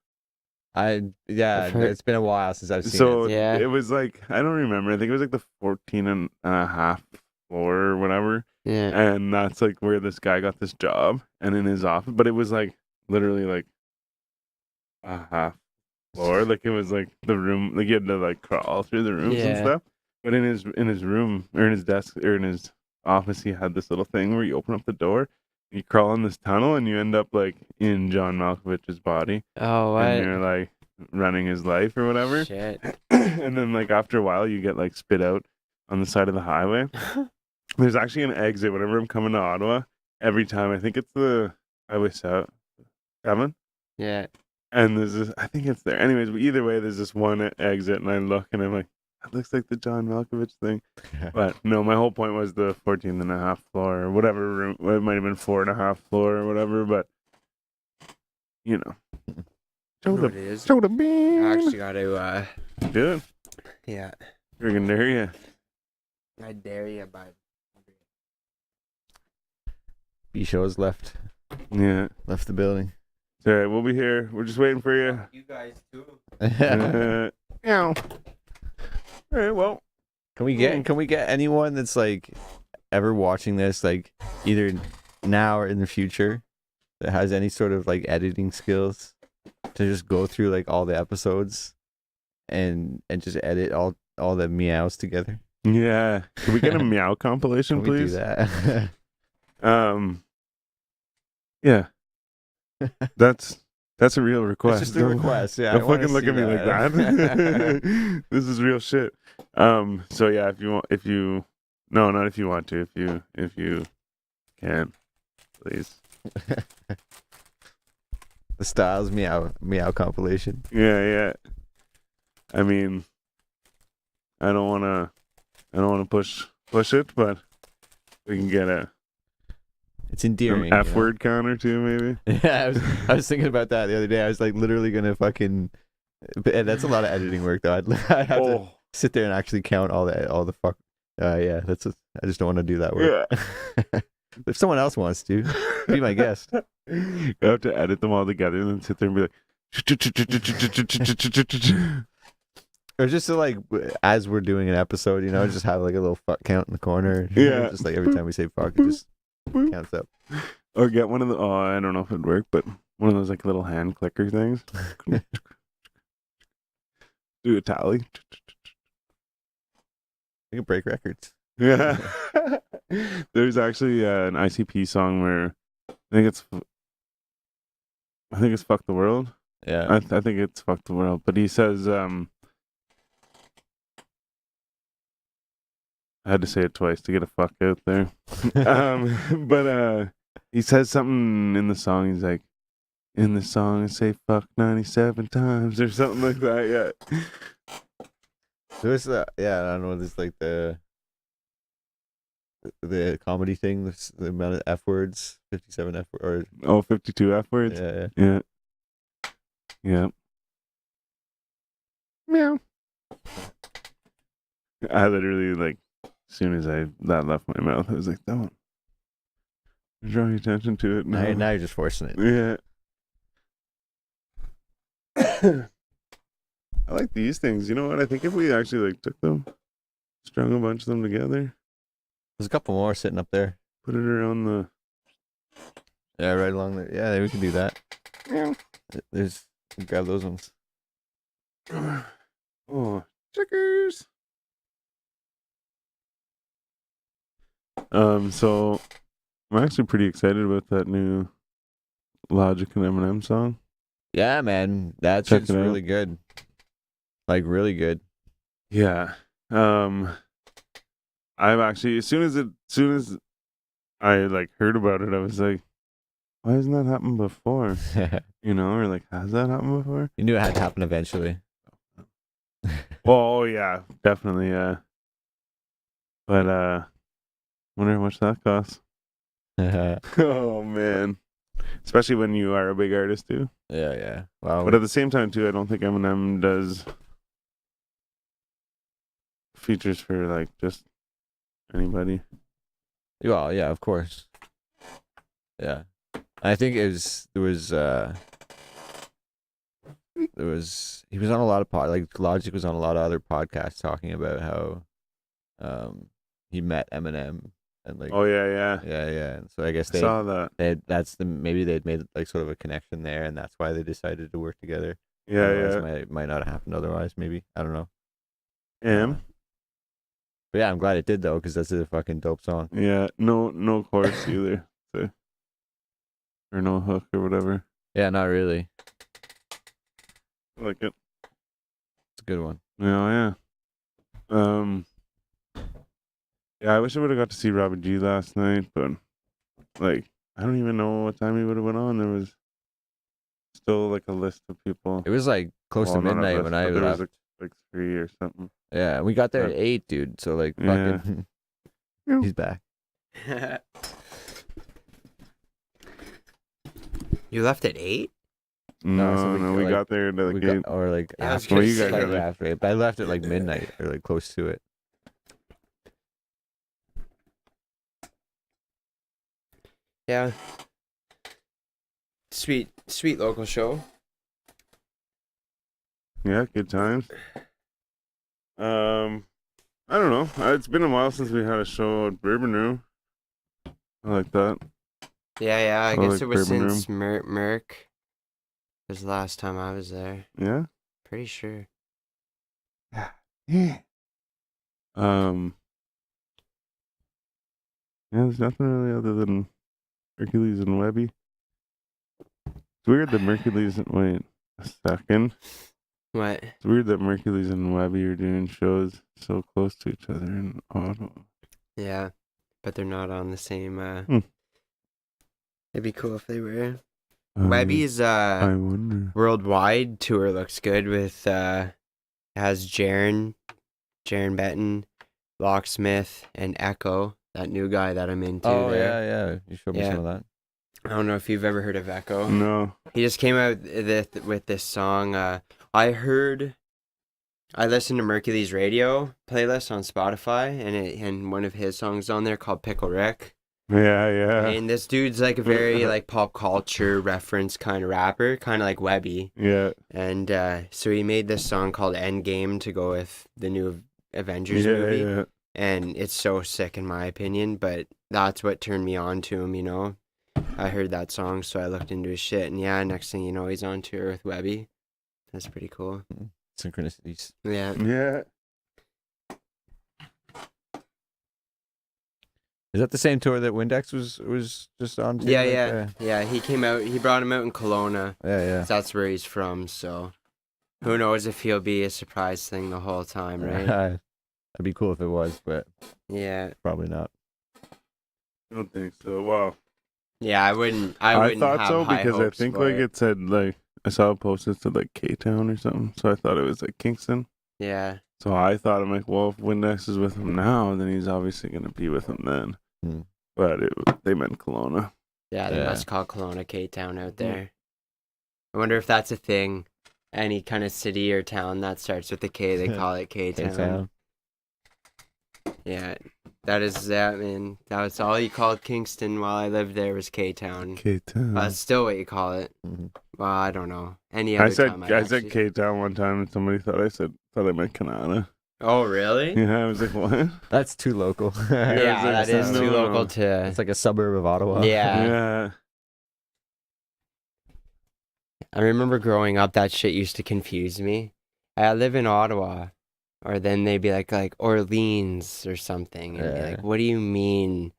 C: Yeah,
B: I've heard-
C: it's been a while since I've seen
A: So
C: it.
B: Yeah.
A: it was like, I don't remember. I think it was like the 14 and a half floor or whatever.
B: Yeah.
A: And that's like where this guy got this job and in his office. But it was like literally like a half floor. Like it was like the room, like you had to like crawl through the rooms and
B: Yeah.
A: stuff. But in his room or in his desk or in his office, he had this little thing where you open up the door, you crawl in this tunnel, and you end up like in John Malkovich's body.
B: Oh,
A: And
B: what?
A: you're like running his life or whatever.
B: Shit.
A: And then like after a while you get like spit out on the side of the highway. There's actually an exit whenever I'm coming to Ottawa. Every time I think it's the Highway 7.
B: Yeah.
A: And there's this, I think it's there. Anyways, but either way, there's this one exit, and I look and I'm like, that looks like the John Malkovich thing. But no, my whole point was the 14 and a half floor or whatever room. Well, it might have been 4.5 floor or whatever, but you know.
B: I know what it is.
A: Show the bean.
B: I actually got to,
A: Do it.
B: yeah.
A: Freaking dare you.
B: I dare you, bud.
C: Bshow's left
A: Yeah.
C: the building.
A: It's all right. We'll be here. We're just waiting for you.
B: You guys, too.
A: Meow. All right. Well,
C: Can we get anyone that's like ever watching this, like either now or in the future, that has any sort of like editing skills to just go through like all the episodes and just edit all the meows together?
A: yeah. Can we get a meow compilation,
C: Can we do
A: please?
C: that?
A: Yeah. That's a real request.
C: It's just a request. Yeah,
A: Don't
C: I wanna
A: fucking look
C: see
A: at me like that. This is real shit. So yeah, if you no, not if you want to, if you can, please.
C: The Stylez meow compilation.
A: Yeah. I mean, I don't wanna push it, but we can get
C: It's
A: an
C: endearing.
A: F word counter too, maybe.
C: Yeah, I was thinking about that the other day. I was like literally gonna fucking. But that's a lot of editing work, though. I'd have to sit there and actually count all the fuck. Yeah, I just don't want to do that work.
A: Yeah.
C: If someone else wants to, be my guest.
A: You have to edit them all together and then sit there and be like.
C: Or just to like, as we're doing an episode, you know, just have like a little fuck count in the corner.
A: Yeah.
C: Just like every time we say fuck, it just counts up.
A: Or get one of the I don't know if it'd work, but one of those like little hand clicker things. Do a tally.
C: We can break records.
A: Yeah. There's actually an ICP song where I think it's Fuck the World.
C: Yeah.
A: I think it's fucked the world. But he says, I had to say it twice to get a fuck out there. But he says something in the song. He's like, in the song, I say fuck 97 times or something like that. Yeah.
C: There's I don't know. There's like the comedy thing. The amount of F words, 57 F words.
A: Oh, 52 F words.
C: Yeah.
A: Yeah. Yeah. Meow. I literally, like, as soon as that left my mouth, I was like, don't. I'm drawing attention to it now.
C: Now you're just forcing it.
A: Yeah. I like these things. You know what? I think if we actually, like, took them, strung a bunch of them together,
C: There's a couple more sitting up there.
A: put it around the...
C: Yeah, right along there. Yeah, we can do that.
A: Yeah.
C: Grab those ones.
A: Oh, checkers. So I'm actually pretty excited about that new Logic and Eminem song.
C: Yeah, man, that
A: Check
C: shit's
A: it out.
C: really good. Like really good.
A: Yeah. I've actually as soon as I like heard about it, I was like, why hasn't that happened before? You know, or like, has that happened before?
C: You knew it had to happen eventually.
A: Well, yeah, definitely, yeah. But wonder how much that costs. Oh man. Especially when you are a big artist too.
C: Yeah. Wow.
A: But at the same time too, I don't think Eminem does features for like just anybody.
C: Well, yeah, of course. Yeah. I think he was he was on a lot of Logic was on a lot of other podcasts talking about how he met Eminem and like
A: Oh yeah.
C: yeah. And so I guess
A: I saw that.
C: maybe they'd made like sort of a connection there, and that's why they decided to work together.
A: Yeah,
C: Otherwise, might not have happened otherwise. Maybe I don't know. But yeah, I'm glad it did though, because that's a fucking dope song.
A: Yeah, no chorus either. So, or no hook or whatever.
C: Yeah, not really.
A: I like it.
C: It's a good one.
A: Yeah. Yeah, I wish I would have got to see Robin G last night, but like I don't even know what time he would have went on. There was still like a list of people.
C: It was like close to
A: Well, not a
C: midnight
A: list,
C: when
A: but
C: I
A: there
C: left.
A: was like 3 or something.
C: Yeah, we got there at
A: Yeah.
C: 8, dude. So like
A: Yeah.
C: fucking
A: Yeah.
C: he's back.
B: You left at 8?
C: No, so
A: No, we
C: like,
A: got there to
C: we
A: the gate.
C: got, or like
B: Yeah, I was
C: after,
B: gonna
A: you guys
B: say.
A: got there.
C: after it. But I left at like midnight or like close to it.
B: Yeah. Sweet local show.
A: Yeah, good times. I don't know. It's been a while since we had a show at Bourbon Room. I like that.
B: Yeah. I
A: I
B: guess
A: like
B: it was
A: Bourbon
B: since Merc. Was the last time I was there.
A: Yeah.
B: Pretty sure.
A: Yeah. Yeah, there's nothing really other than Hercules and Webby. It's weird that Mercules and wait a second.
B: What?
A: It's weird that Mercules and Webby are doing shows so close to each other in Ottawa.
B: Yeah. But they're not on the same It'd be cool if they were. Webby's
A: I wonder.
B: worldwide tour looks good with has Jaren Benton, Locksmith, and Echo, that new guy that I'm into.
C: Oh
B: there.
C: yeah. You showed me
B: Yeah.
C: some of that.
B: I don't know if you've ever heard of Echo.
A: No.
B: He just came out with this song. I listened to Mercury's radio playlist on Spotify, and one of his songs on there called Pickle Rick.
A: Yeah.
B: And this dude's like a very like pop culture reference kind of rapper, kind of like Webby.
A: Yeah.
B: And so he made this song called Endgame to go with the new Avengers movie.
A: Yeah.
B: And it's so sick in my opinion, but that's what turned me on to him, you know. I heard that song, so I looked into his shit, and yeah, next thing you know, he's on tour with Webby. That's pretty cool.
C: Synchronicities.
B: Yeah.
A: Yeah.
C: Is that the same tour that Windex was just on? Too?
B: Yeah. He came out. He brought him out in Kelowna.
C: Yeah.
B: That's where he's from. So, who knows if he'll be a surprise thing the whole time, right?
C: That'd be cool if it was, but
B: yeah,
C: probably not.
A: I don't think so. Wow.
B: Yeah, I wouldn't.
A: I thought
B: have
A: so
B: high
A: because I
B: hopes
A: think
B: for
A: like it said like I saw a post that said like K-Town or something, so I thought it was like Kingston.
B: Yeah.
A: So I thought, I'm like, well, if Windex is with him now, then he's obviously gonna be with him then. But they meant Kelowna.
B: Yeah, they must call Kelowna K-Town out there. I wonder if that's a thing. Any kind of city or town that starts with a K, they call it K-Town.
C: K-Town.
B: Yeah, that is that, man. That was all you called Kingston while I lived there was K-Town.
A: K-Town.
B: That's still what you call it.
C: Mm-hmm.
B: Well, I don't know. Any other time
A: I said K-Town one time, and somebody thought I meant Canada.
B: Oh, really?
A: Yeah, I was like, what?
C: That's too local.
B: Yeah, that is too local to...
C: It's like a suburb of Ottawa.
B: Yeah. I remember growing up, that shit used to confuse me. I live in Ottawa. Or then they'd be like Orleans or something. And be like, what do you mean?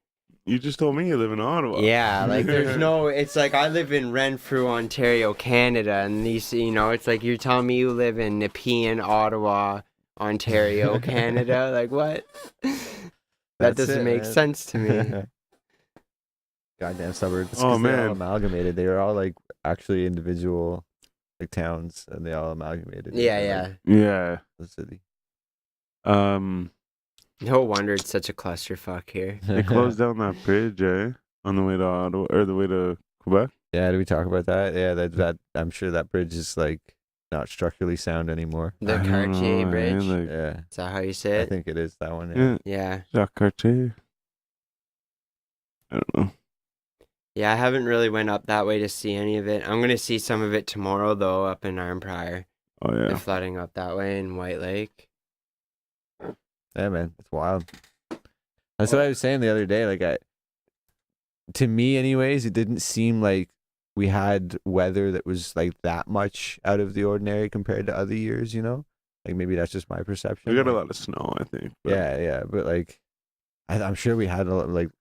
A: You just told me you live in Ottawa.
B: Yeah, like there's no, it's like I live in Renfrew, Ontario, Canada. And these, it's like you're telling me you live in Nepean, Ottawa, Ontario, Canada. Like what? That doesn't make sense to me.
C: Goddamn suburbs.
A: Oh, man.
C: They're all amalgamated. They were all like actually individual like towns and they all amalgamated.
B: Yeah.
C: The city.
B: No wonder it's such a clusterfuck here.
A: They closed down that bridge, on the way to Ottawa or the way to Quebec.
C: Yeah, did we talk about that? Yeah, that I'm sure that bridge is like not structurally sound anymore.
B: The Cartier Bridge.
C: Yeah,
B: is that how you say it?
C: I think it is that one.
B: Yeah.
A: Jacques Cartier. I don't know.
B: Yeah, I haven't really went up that way to see any of it. I'm gonna see some of it tomorrow though, up in Arnprior.
A: Oh yeah.
B: They're flooding up that way in White Lake.
C: Yeah, man, it's wild. That's what I was saying the other day. Like, to me, anyways, it didn't seem like we had weather that was like that much out of the ordinary compared to other years. Like maybe that's just my perception.
A: We got a lot of snow, I think. But...
C: Yeah, but like, I'm sure we had a lot, like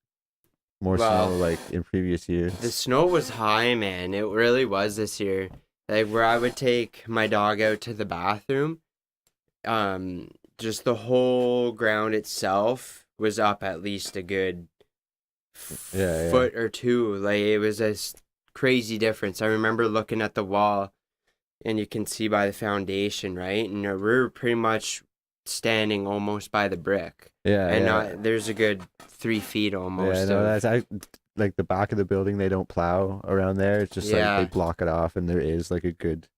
C: more snow like in previous years.
B: The snow was high, man. It really was this year. Like where I would take my dog out to the bathroom, just the whole ground itself was up at least a good foot or two. Like it was a crazy difference. I remember looking at the wall, and you can see by the foundation, right? And we're pretty much standing almost by the brick. And there's a good 3 feet almost.
C: Yeah, that's like the back of the building. They don't plow around there. It's just like they block it off, and there is like a good.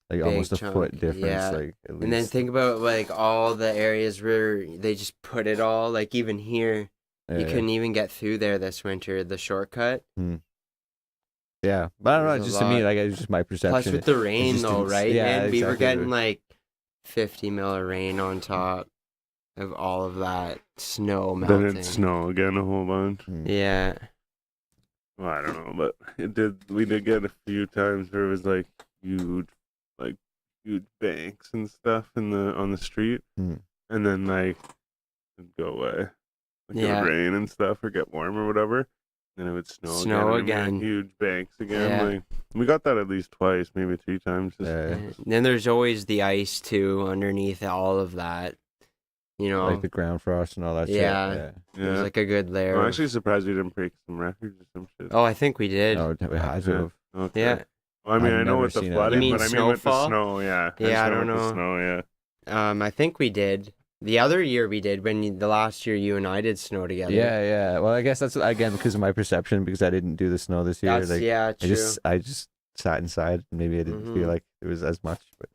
C: Like big almost a foot difference, like at least.
B: And then think about like all the areas where they just put it all. Like even here, you couldn't even get through there this winter. The shortcut.
C: Yeah, but I don't know. Just to me, like it's just my perception.
B: Plus with the rain, though, right?
C: Yeah,
B: man? We were getting like 50 mil of rain on top of all of that snow melting.
A: Then it snowed again a whole bunch.
B: Yeah.
A: Well, I don't know, but it did. We did get a few times where it was like huge banks and stuff on the street, and then like it'd go away, like it would rain and stuff or get warm or whatever, then it would snow again. Huge banks again. Like we got that at least twice, maybe 3 times.
B: Then there's always the ice too underneath all of that,
C: like the ground frost and all that shit. Yeah.
B: It's like a good layer.
A: I'm actually surprised we didn't break some records or some shit.
B: Oh, I think we did.
C: Oh, we had to have.
A: Okay.
B: Yeah.
A: Well, I mean, I know with the flooding, but I mean with the snow,
B: Yeah, I don't know.
A: The snow, yeah.
B: I think we did. The other year we did, the last year you and I did snow together.
C: Yeah. Well, I guess that's, again, because of my perception, because I didn't do the snow this year.
B: True.
C: I just sat inside. Maybe I didn't feel like it was as much. But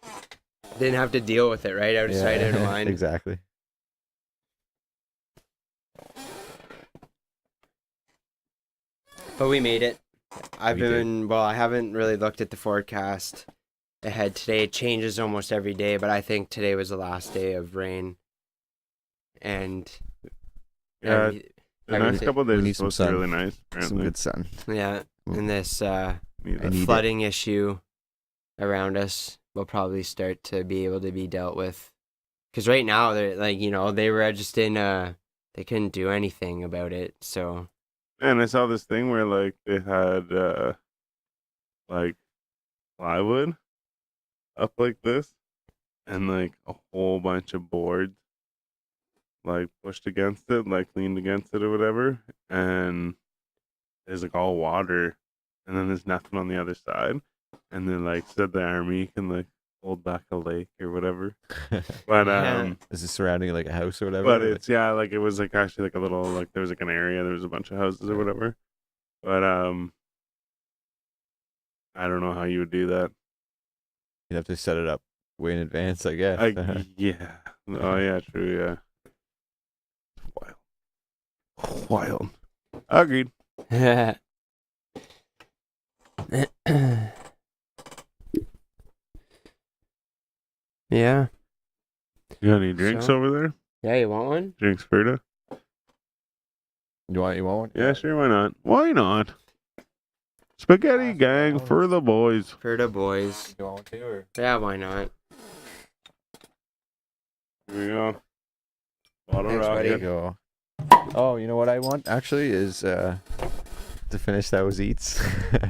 B: didn't have to deal with it, right? Out of sight, out of mind.
C: Exactly.
B: But we made it. I haven't really looked at the forecast ahead today. It changes almost every day, but I think today was the last day of rain. And
A: the next couple of days is supposed to be really nice. Apparently.
C: Some good sun.
B: Yeah, and this flooding issue around us will probably start to be able to be dealt with. Because right now, they're like, they were just in a they couldn't do anything about it. So
A: And I saw this thing where like they had like plywood up like this, and like a whole bunch of boards like pushed against it, like leaned against it or whatever, and there's like all water, and then there's nothing on the other side, and then like said the army can like hold back a lake or whatever, but
C: Is it surrounding like a house or whatever?
A: but it's like it was like actually like a little like there was like an area, there was a bunch of houses or whatever, but I don't know how you would do that.
C: You'd have to set it up way in advance, I guess.
A: Yeah. Oh yeah, true. Yeah. Wild. Agreed.
B: yeah.
A: You got any drinks
B: So?
A: over there?
B: Yeah, you want one?
A: Drinks, Frida?
C: You want one?
A: Yeah, sure. Why not? Why not? Spaghetti gang for the boys.
B: For the boys.
C: You want one too, or?
B: Yeah, why not?
A: Here we go. Bottle
B: Thanks,
A: rocket.
B: buddy.
C: There you go. Oh, you know what I want actually is to finish those eats.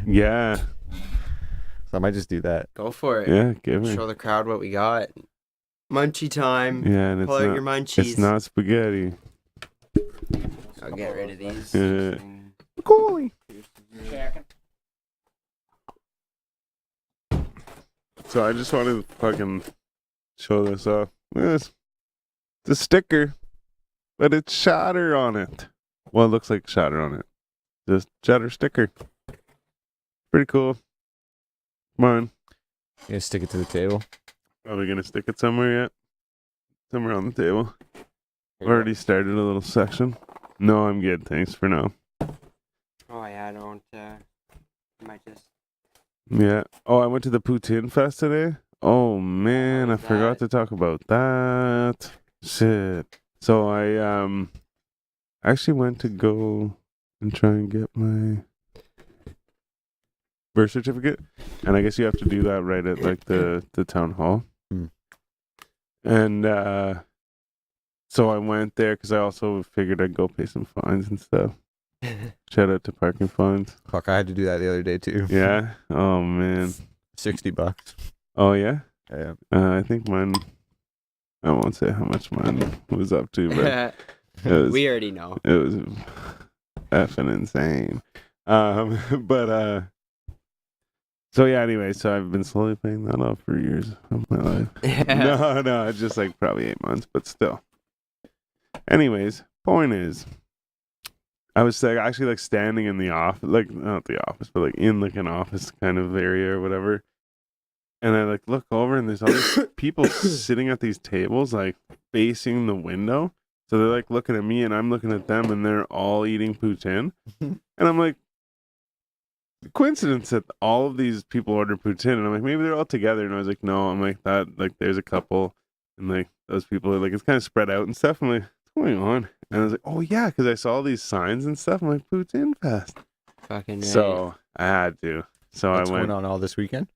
A: Yeah.
C: So I might just do that.
B: Go for it.
A: Yeah, give me.
B: Show the crowd what we got. Munchie time.
A: Yeah, and
B: Pull out your
A: it's
B: munchies.
A: not spaghetti.
B: I'll get rid of these.
A: Yeah. Cool. So I just wanted to fucking show this off. Look at this. It's a sticker, but it's shatter on it. Well, it looks like shatter on it. Just shatter sticker. Pretty cool. Come on.
C: You gonna stick it to the table?
A: Are we gonna stick it somewhere yet? Somewhere on the table.
C: Here you go.
A: Already started a little section. No, I'm good. Thanks for now.
B: Oh, yeah, I don't. Might just.
A: Yeah. Oh, I went to the Poutine Fest today. Oh man, I
B: was
A: forgot
B: that?
A: to talk about that. Shit. So I actually went to go and try and get my birth certificate, and I guess you have to do that right at like the town hall.
C: Hmm.
A: And so I went there because I also figured I'd go pay some fines and stuff. Shout out to parking fines.
C: Fuck, I had to do that the other day too.
A: Yeah. Oh man.
C: $60.
A: Oh yeah.
C: Yeah.
A: I think mine. I won't say how much mine was up to, but it was,
B: We already know.
A: it was effing insane. But so yeah. Anyway, so I've been slowly paying that off for years of my life. No, it's just like probably 8 months, but still. Anyways, point is, I was like actually like standing in the office, like not the office, but like in like an office kind of area or whatever. And I like look over and there's all these people sitting at these tables like facing the window. So they're like looking at me and I'm looking at them and they're all eating poutine. And I'm like, coincidence that all of these people order poutine. And I'm like, maybe they're all together. And I was like, no, I'm like that. Like there's a couple and like those people are like, it's kind of spread out and stuff. I'm like, what's going on? And I was like, oh yeah, because I saw all these signs and stuff. I'm like, Poutine Fest.
B: Fucking right.
A: So I had to. So
C: What's
A: I went.
C: going on all this weekend?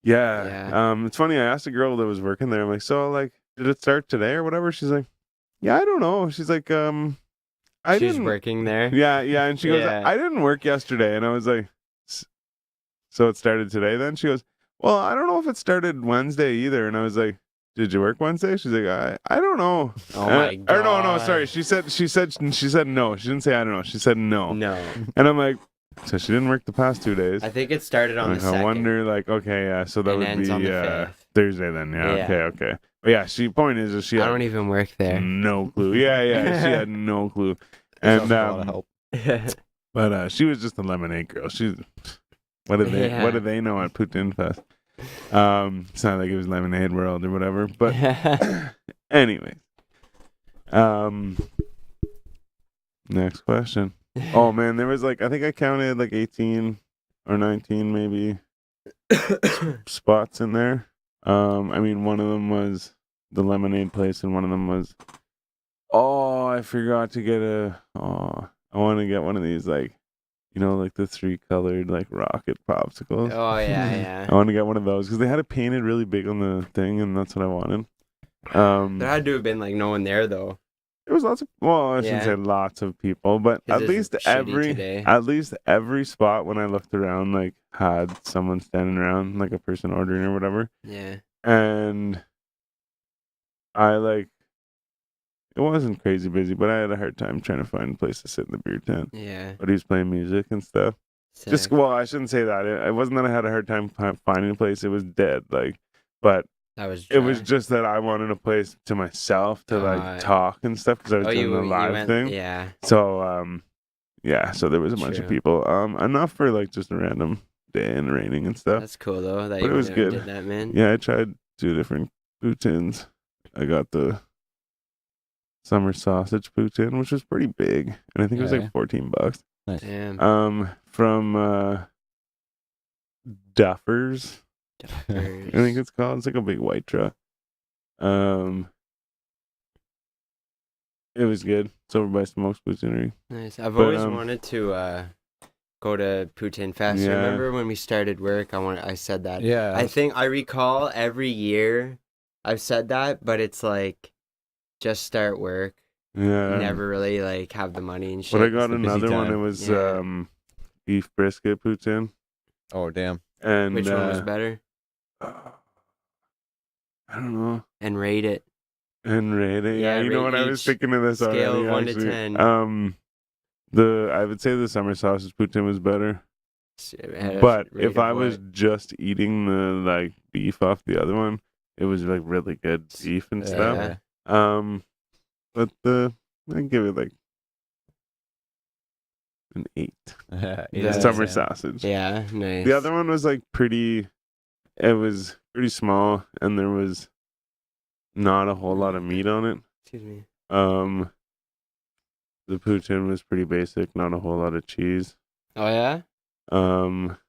A: Yeah.
B: Yeah.
A: It's funny. I asked a girl that was working there. I'm like, so like, did it start today or whatever? She's like, yeah, I don't know. She's like, I
B: She's
A: didn't.
B: working there.
A: Yeah. And she goes,
B: Yeah.
A: I didn't work yesterday. And I was like, so it started today then? She goes, well, I don't know if it started Wednesday either. And I was like, did you work Wednesday? She's like, I don't know.
B: Oh my god.
A: Or no, sorry. She said no. She didn't say I don't know. She said no.
B: No.
A: And I'm like, so she didn't work the past 2 days.
B: I think it started on
A: Like,
B: the
A: I
B: 2nd.
A: wonder, like, okay, yeah, so that
B: And
A: would
B: ends
A: be
B: on the 5th.
A: Thursday then. Yeah,
B: Yeah.
A: okay. But yeah, point is she
B: I
A: had
B: don't even work there.
A: no clue. Yeah, she had no clue.
C: There's
A: And
C: also a lot of help.
A: but she was just a lemonade girl. What did they know at Poutine Fest? It's not like it was Lemonade World or whatever. But anyway, next question. Oh man, there was like I think I counted like 18 or 19 maybe spots in there. I mean one of them was the lemonade place and one of them was I forgot to get I want to get one of these like like the 3-colored like rocket popsicles.
B: Oh yeah.
A: I want to get one of those because they had it painted really big on the thing and that's what I wanted.
B: There had to have been like no one there though.
A: There was lots of, well, I shouldn't
B: Yeah.
A: say lots of people, but
B: 'Cause
A: at
B: it's
A: least
B: shitty today.
A: every spot when I looked around, like, had someone standing around, like a person ordering or whatever.
B: Yeah.
A: And I, like, it wasn't crazy busy, but I had a hard time trying to find a place to sit in the beer tent.
B: Yeah.
A: But he was playing music and stuff.
B: Sick.
A: Well, I shouldn't say that. It wasn't that I had a hard time finding a place. It was dead, like, but
B: That was
A: it was
B: dry.
A: just that I wanted a place to myself to like talk and stuff because I was doing the live thing.
B: Yeah.
A: So yeah. So there was a bunch of
B: True.
A: people. Enough for like just a random day and raining and stuff.
B: That's cool though. That
A: But
B: you
A: it was good.
B: did that, man.
A: Yeah, I tried 2 different poutines. I got the summer sausage poutine, which was pretty big, and I think it was
C: Yeah.
A: like $14.
C: Nice.
B: Damn.
A: From Duffers. I
B: Duffers.
A: think it's called. It's like a big white truck. It was good. It's over by Smoke's Poutineery.
B: Nice. I've
A: But,
B: always wanted to go to Poutine Fest.
A: Yeah.
B: Remember when we started work? I said that.
C: Yeah.
B: I think I recall every year I've said that, but it's like just start work.
A: Yeah.
B: Never really like have the money and shit.
A: But I got
C: the busy
A: another one. It
C: time.
A: was
B: Yeah.
A: beef brisket poutine.
C: Oh, damn.
A: And
B: Which one was better?
A: I don't know.
B: And rate it.
A: And rate it. Yeah,
B: Yeah,
A: you know
B: rate
A: what? I was
B: each
A: thinking of this
B: scale
A: already.
B: of 1 to
A: actually.
B: 10.
A: I would say the summer sausage poutine was better.
B: Had
A: But
B: rate
A: if
B: of
A: I was
B: what?
A: just eating the like beef off the other one, it was like really good beef and stuff.
B: Yeah.
A: But I'd give it like an 8.
B: The
A: Summer sausage.
B: Yeah, nice.
A: The other one was like pretty. It was pretty small, and there was not a whole lot of meat on it.
B: Excuse me.
A: The poutine was pretty basic, not a whole lot of cheese.
B: Oh yeah?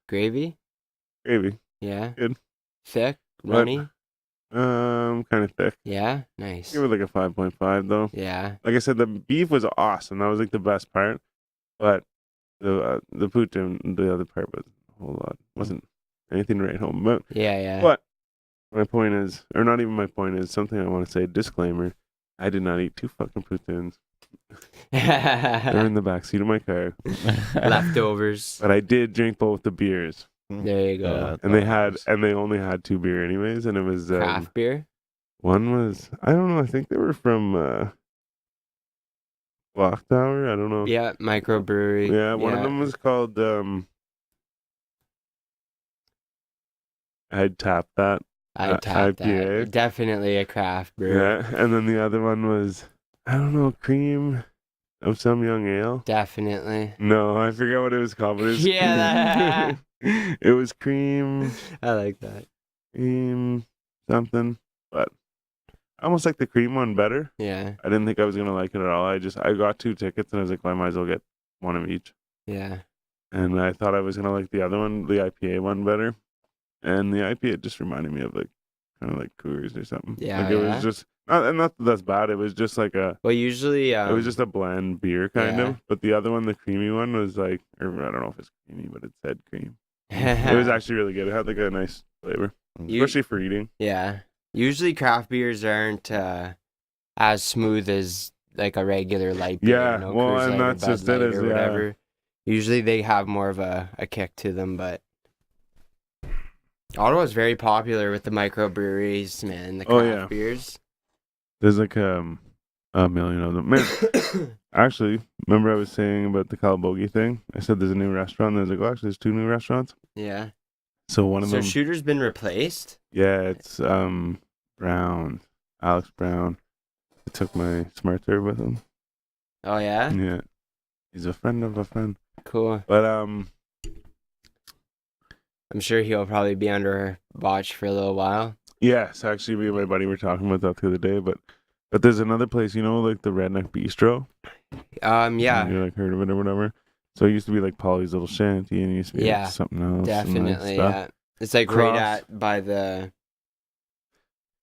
B: Gravy?
A: Gravy.
B: Yeah.
A: Good.
B: Thick?
A: But-
B: Runny?
A: Kind of thick.
B: Yeah? Nice.
A: Give it like a 5.5 though.
B: Yeah.
A: Like I said, the beef was awesome. That was like the best part. But the poutine, the other part was a whole lot. Wasn't anything to write home about.
B: Yeah.
A: But my point is, or not even my point is, something I want to say. Disclaimer: I did not eat 2 fucking poutines. They're in the backseat of my car.
B: Leftovers.
A: But I did drink both the beers,
B: There you go.
A: and they only had 2 beer anyways, and it was
B: Craft beer?
A: one was, I don't know, I think they were from Clock Tower. I don't know.
B: Yeah, microbrewery.
A: Yeah, one of them was called I'd tap that.
B: I tapped
A: IPA.
B: that. Definitely a craft brew.
A: Yeah, and then the other one was, I don't know, cream of some young ale.
B: Definitely.
A: No, I forget what it was called. But it was
B: Yeah.
A: it was cream
B: I like that.
A: something, but I almost like the cream one better.
B: Yeah.
A: I didn't think I was gonna like it at all. I got 2 tickets and I was like, well, I might as well get one of each.
B: Yeah.
A: And I thought I was gonna like the other one, the IPA one, better. And the IPA just reminded me of like kind of like Coors or something.
B: Yeah,
A: like it was just not that that's bad. It was just like
B: Well, usually
A: it was just a bland beer kind of. But the other one, the creamy one, was like, or I don't know if it's creamy, but it said cream. It was actually really good. It had like a nice flavor, especially for eating.
B: Yeah. Usually craft beers aren't as smooth as like a regular light beer.
A: Yeah,
B: you know,
A: well,
B: Coors
A: and
B: Light or
A: that's
B: Bud
A: just it,
B: Light
A: is,
B: or
A: yeah.
B: whatever. Usually they have more of a kick to them, but Ottawa's very popular with the microbreweries, man. The craft beers.
A: There's like a million of them. Man, actually, remember I was saying about the Calabogie thing? I said there's a new restaurant. And I was like, oh, actually, there's 2 new restaurants.
B: Yeah.
A: So one of
B: So
A: them,
B: Shooter's been replaced?
A: yeah, it's Brown, Alex Brown. I took my smart serve with him.
B: Oh yeah?
A: Yeah, he's a friend of a friend.
B: Cool.
A: But
B: I'm sure he'll probably be under watch for a little while.
A: yes, actually, me and my buddy were talking about that the other day. But there's another place, you know, like the Redneck Bistro.
B: Yeah.
A: You like heard of it or whatever. So it used to be like Polly's Little Shanty, and it used to be like something else.
B: Definitely,
A: stuff.
B: yeah. It's like right by the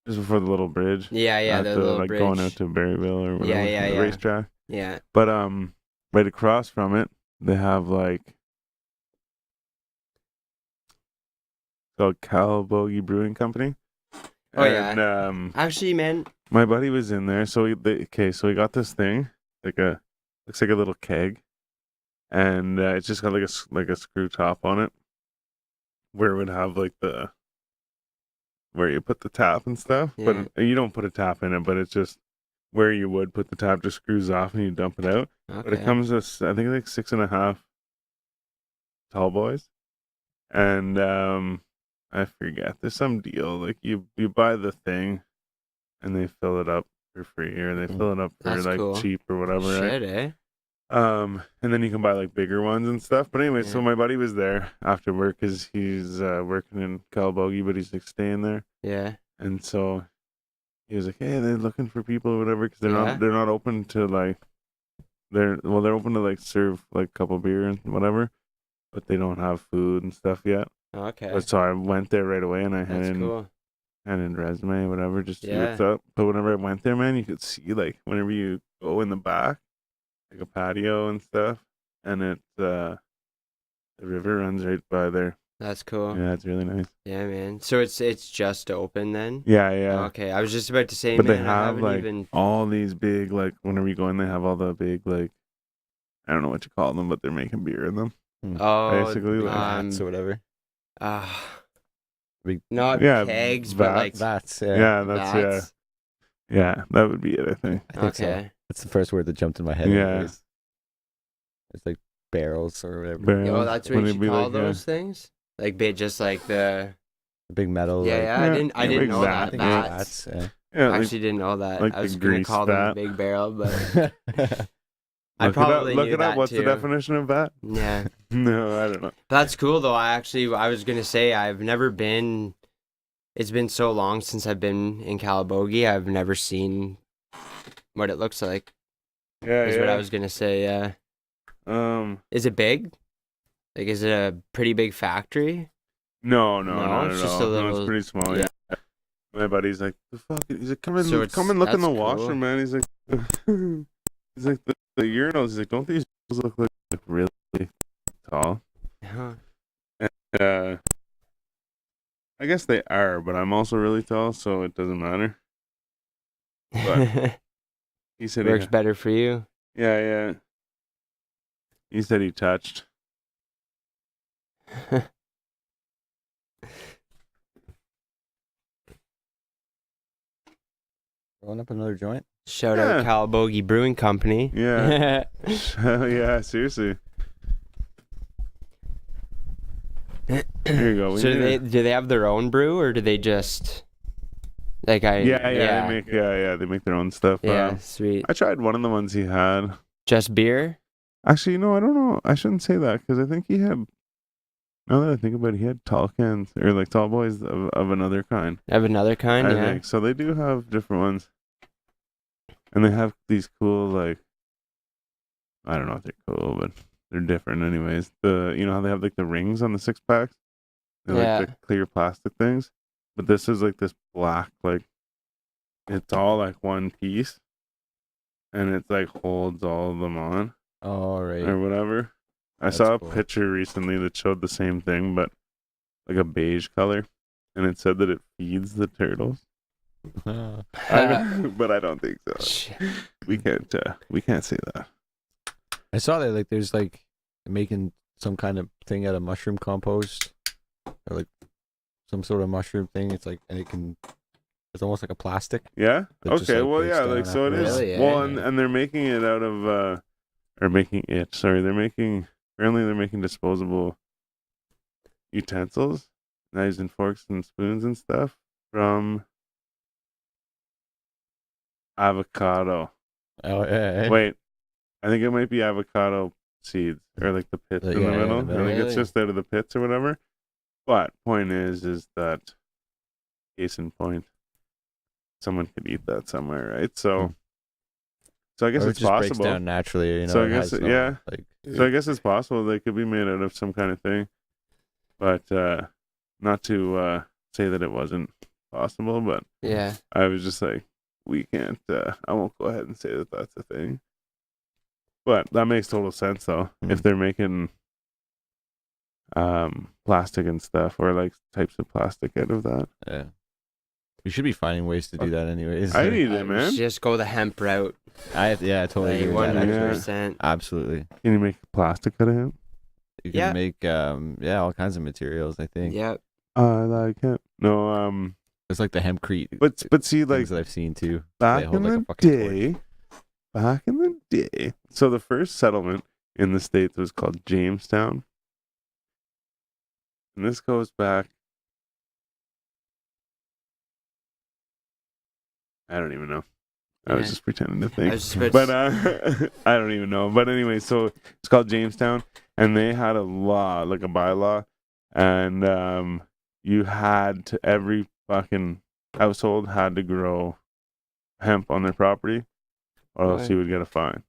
A: Just before the little bridge.
B: Yeah, the little
A: like
B: bridge.
A: going out to Berryville or whatever.
B: Yeah.
A: The racetrack.
B: Yeah.
A: But right across from it, they have like called Calabogie Brewing Company.
B: Oh, yeah.
A: And
B: Actually, man,
A: My buddy was in there, so so we got this thing, looks like a little keg, and it's just got like a screw top on it, where it would have like where you put the tap and stuff,
B: Yeah.
A: but you don't put a tap in it, but it's just where you would put the tap just screws off and you dump it out. But it
B: Okay.
A: comes with, I think, like 6.5 tall boys, and I forget. There's some deal like you buy the thing, and they fill it up for free, or they fill it up for
B: That's
A: like
B: cool.
A: cheap or whatever, right?
B: Shit, eh?
A: And then you can buy like bigger ones and stuff. But anyway, so
B: Yeah.
A: my buddy was there after work because he's working in Calabogie, but he's like staying there.
B: Yeah.
A: And so he was like, "Hey, they're looking for people or whatever because
B: Yeah.
A: they're not open to like they're open to like serve like a couple beer and whatever, but they don't have food and stuff yet."
B: Okay.
A: But so I went there right away and I
B: That's cool.
A: had in resume whatever just to see
B: Yeah.
A: what's up. But whenever I went there, man, you could see like whenever you go in the back, like a patio and stuff, and it's the river runs right by there.
B: That's cool.
A: Yeah, it's really nice.
B: Yeah, man. So it's just open then?
A: Yeah, yeah.
B: Okay. I was just about to say,
A: But
B: man,
A: they
B: I
A: have
B: haven't
A: like
B: even.
A: all these big like whenever you go in, they have all the big like I don't know what you call them, but they're making beer in them.
B: Oh,
A: basically, like,
C: Vats or whatever. Big-
B: not
A: Yeah,
B: kegs, but like
C: Vats.
A: Yeah, that's
B: vats.
A: yeah, that would be it. I think.
C: I think so.
B: Okay.
C: That's the first word that jumped in my head.
A: Yeah.
C: anyways. It's like barrels or whatever.
A: Barrels,
B: Oh, that's what
A: when
B: you
A: it'd
B: should
A: be
B: call
A: like,
B: those things? Like just like the.
C: The big metal.
B: Yeah,
C: like,
B: yeah. I
A: yeah,
B: didn't
A: big
B: know
A: vat,
B: that.
C: I think
A: yeah.
C: it's
B: Vats.
C: vats.
A: Yeah,
B: I
A: like,
B: actually didn't know that.
A: like
B: I was
A: the
B: gonna
A: grease
B: call them
A: vat.
B: big barrel, but I
A: look
B: probably
A: look
B: knew
A: it up.
B: that
A: What's
B: too.
A: the definition of that?
B: Yeah.
A: No, I don't know.
B: That's cool though. I was gonna say I've never been. It's been so long since I've been in Calabogie. I've never seen what it looks like.
A: Yeah,
B: Is what I was gonna say. Yeah. Is it big? Like, is it a pretty big factory?
A: No,
B: No, it's just a
A: No,
B: little-
A: it's pretty small.
B: yeah.
A: Yeah. My buddy's like, the fuck? He's like, come in,
B: So
A: come and look in the
B: that's
A: washer,
B: cool.
A: man. He's like, he's like the urinals. He's like, don't these look like really tall?
B: Huh.
A: And, I guess they are, but I'm also really tall, so it doesn't matter. But he said,
B: Works better for you.
A: yeah. He said he touched.
C: Rolling up another joint.
B: Shout out Calabogie Brewing Company.
A: Yeah. Yeah, seriously. Here you go.
B: So do they have their own brew or do they just like
A: Yeah, they make their own stuff.
B: Yeah, sweet.
A: I tried one of the ones he had.
B: Just beer?
A: Actually, no, I don't know. I shouldn't say that because I think he had. Now that I think about it, he had tall cans or like tall boys of another kind.
B: Of another kind,
A: I
B: yeah.
A: think so. They do have different ones, and they have these cool like. I don't know if they're cool, but they're different anyways. You know how they have like the rings on the 6-packs? They're
B: Yeah.
A: like the clear plastic things. But this is like this black, like it's all like one piece. And it like holds all of them on
C: All right.
A: or whatever. I
C: That's
A: saw a
C: cool.
A: picture recently that showed the same thing, but like a beige color. And it said that it feeds the turtles. But I don't think so.
B: Shit.
A: We can't say that.
C: I saw that like there's like making some kind of thing out of mushroom compost or like some sort of mushroom thing. It's like it's almost like a plastic.
A: Yeah.
C: It just,
A: Okay.
C: like,
A: Well,
C: breaks
A: yeah.
C: down
A: Like so, it is.
B: afterwards. Really,
A: Well,
B: eh?
A: and they're making it out of, or making it. Sorry, Apparently, they're making disposable utensils, knives and forks and spoons and stuff from avocado.
C: Oh yeah.
A: Wait, I think it might be avocado seeds or like the pits in the
C: Yeah, in the
A: middle.
C: middle.
A: I think it's
B: Really?
A: just out of the pits or whatever. But point is that case in point, someone could eat that somewhere, right? So, so I guess
C: Or it
A: it's
C: just breaks
A: possible.
C: down naturally. You know.
A: So I
C: it
A: guess
C: has
A: yeah.
C: Like
A: So I guess it's possible they could be made out of some kind of thing, but not to say that it wasn't possible. But
B: Yeah.
A: I was just like, we can't. I won't go ahead and say that that's a thing. But that makes total sense, though. If they're making plastic and stuff, or like types of plastic out of that,
C: yeah. We should be finding ways to do that anyways.
A: I need it, man.
B: Just go the hemp route.
C: I totally agree with that. Actually.
B: 100%.
C: Absolutely.
A: Can you make plastic out of hemp?
C: You can make all kinds of materials. I think.
B: Yep.
A: I can't. No.
C: It's like the hempcrete.
A: But see, like
C: things that I've seen too.
A: Back in the day. So the first settlement in the States was called Jamestown. And this goes back. I don't even know. I was just pretending to think. But I don't even know. But anyway, so it's called Jamestown. And they had a law, like a bylaw. And you had to, every fucking household had to grow hemp on their property, or else you would get a fine.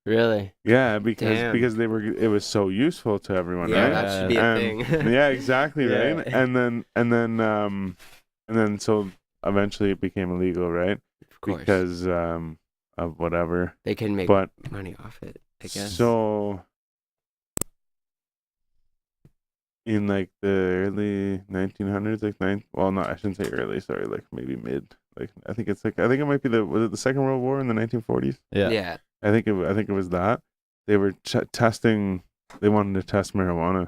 B: Really?
A: Yeah, because it was so useful to everyone.
B: Yeah,
A: right?
B: that should be a thing.
A: Yeah, exactly, right. And then so eventually it became illegal, right?
B: Of course.
A: Because of whatever
B: they can make money off it, I guess.
A: So in like the early 1900s, I shouldn't say early, sorry, like maybe mid. Like I think it might be was it the Second World War in the 1940s?
B: Yeah.
A: I think it was that. They were testing. They wanted to test marijuana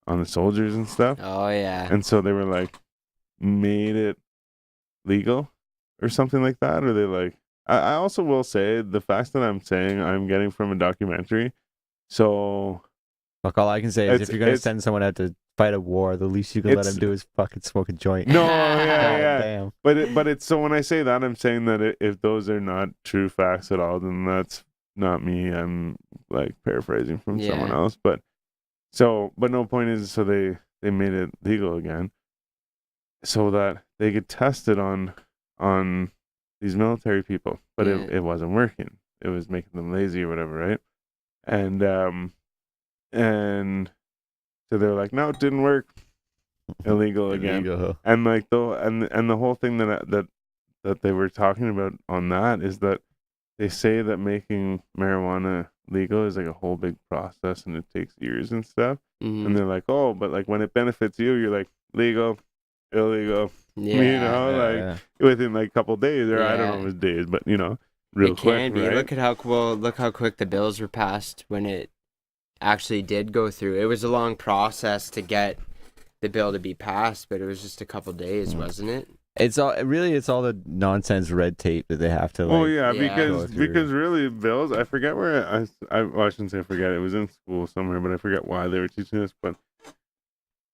A: on the soldiers and stuff.
B: Oh yeah.
A: And so they were like, made it legal or something like that. Or they like. I also will say the facts that I'm saying I'm getting from a documentary. So.
C: Look, all I can say is if you're gonna send someone out to fight a war, the least you can let them do is fucking smoke a joint.
A: No, yeah.
C: Damn.
A: But it's so when I say that, I'm saying that if those are not true facts at all, then that's not me. I'm like paraphrasing from someone else. But no point is, so they made it legal again, so that they could test it on these military people. But it wasn't working. It was making them lazy or whatever, right? And so they're like, no, it didn't work. Illegal again. And like and the whole thing that they were talking about on that is that they say that making marijuana legal is like a whole big process and it takes years and stuff. Mm-hmm. And they're like, oh, but like when it benefits you, you're like legal, illegal. Yeah. Within like a couple days, or I don't know if it was days, but real quick. It can be. Right?
B: Look how quick the bills were passed when it actually did go through. It was a long process to get the bill to be passed, but it was just a couple days, wasn't it?
C: It's all the nonsense red tape that they have to.
A: Because really bills. I forget where I shouldn't say I forget. It was in school somewhere, but I forget why they were teaching this. But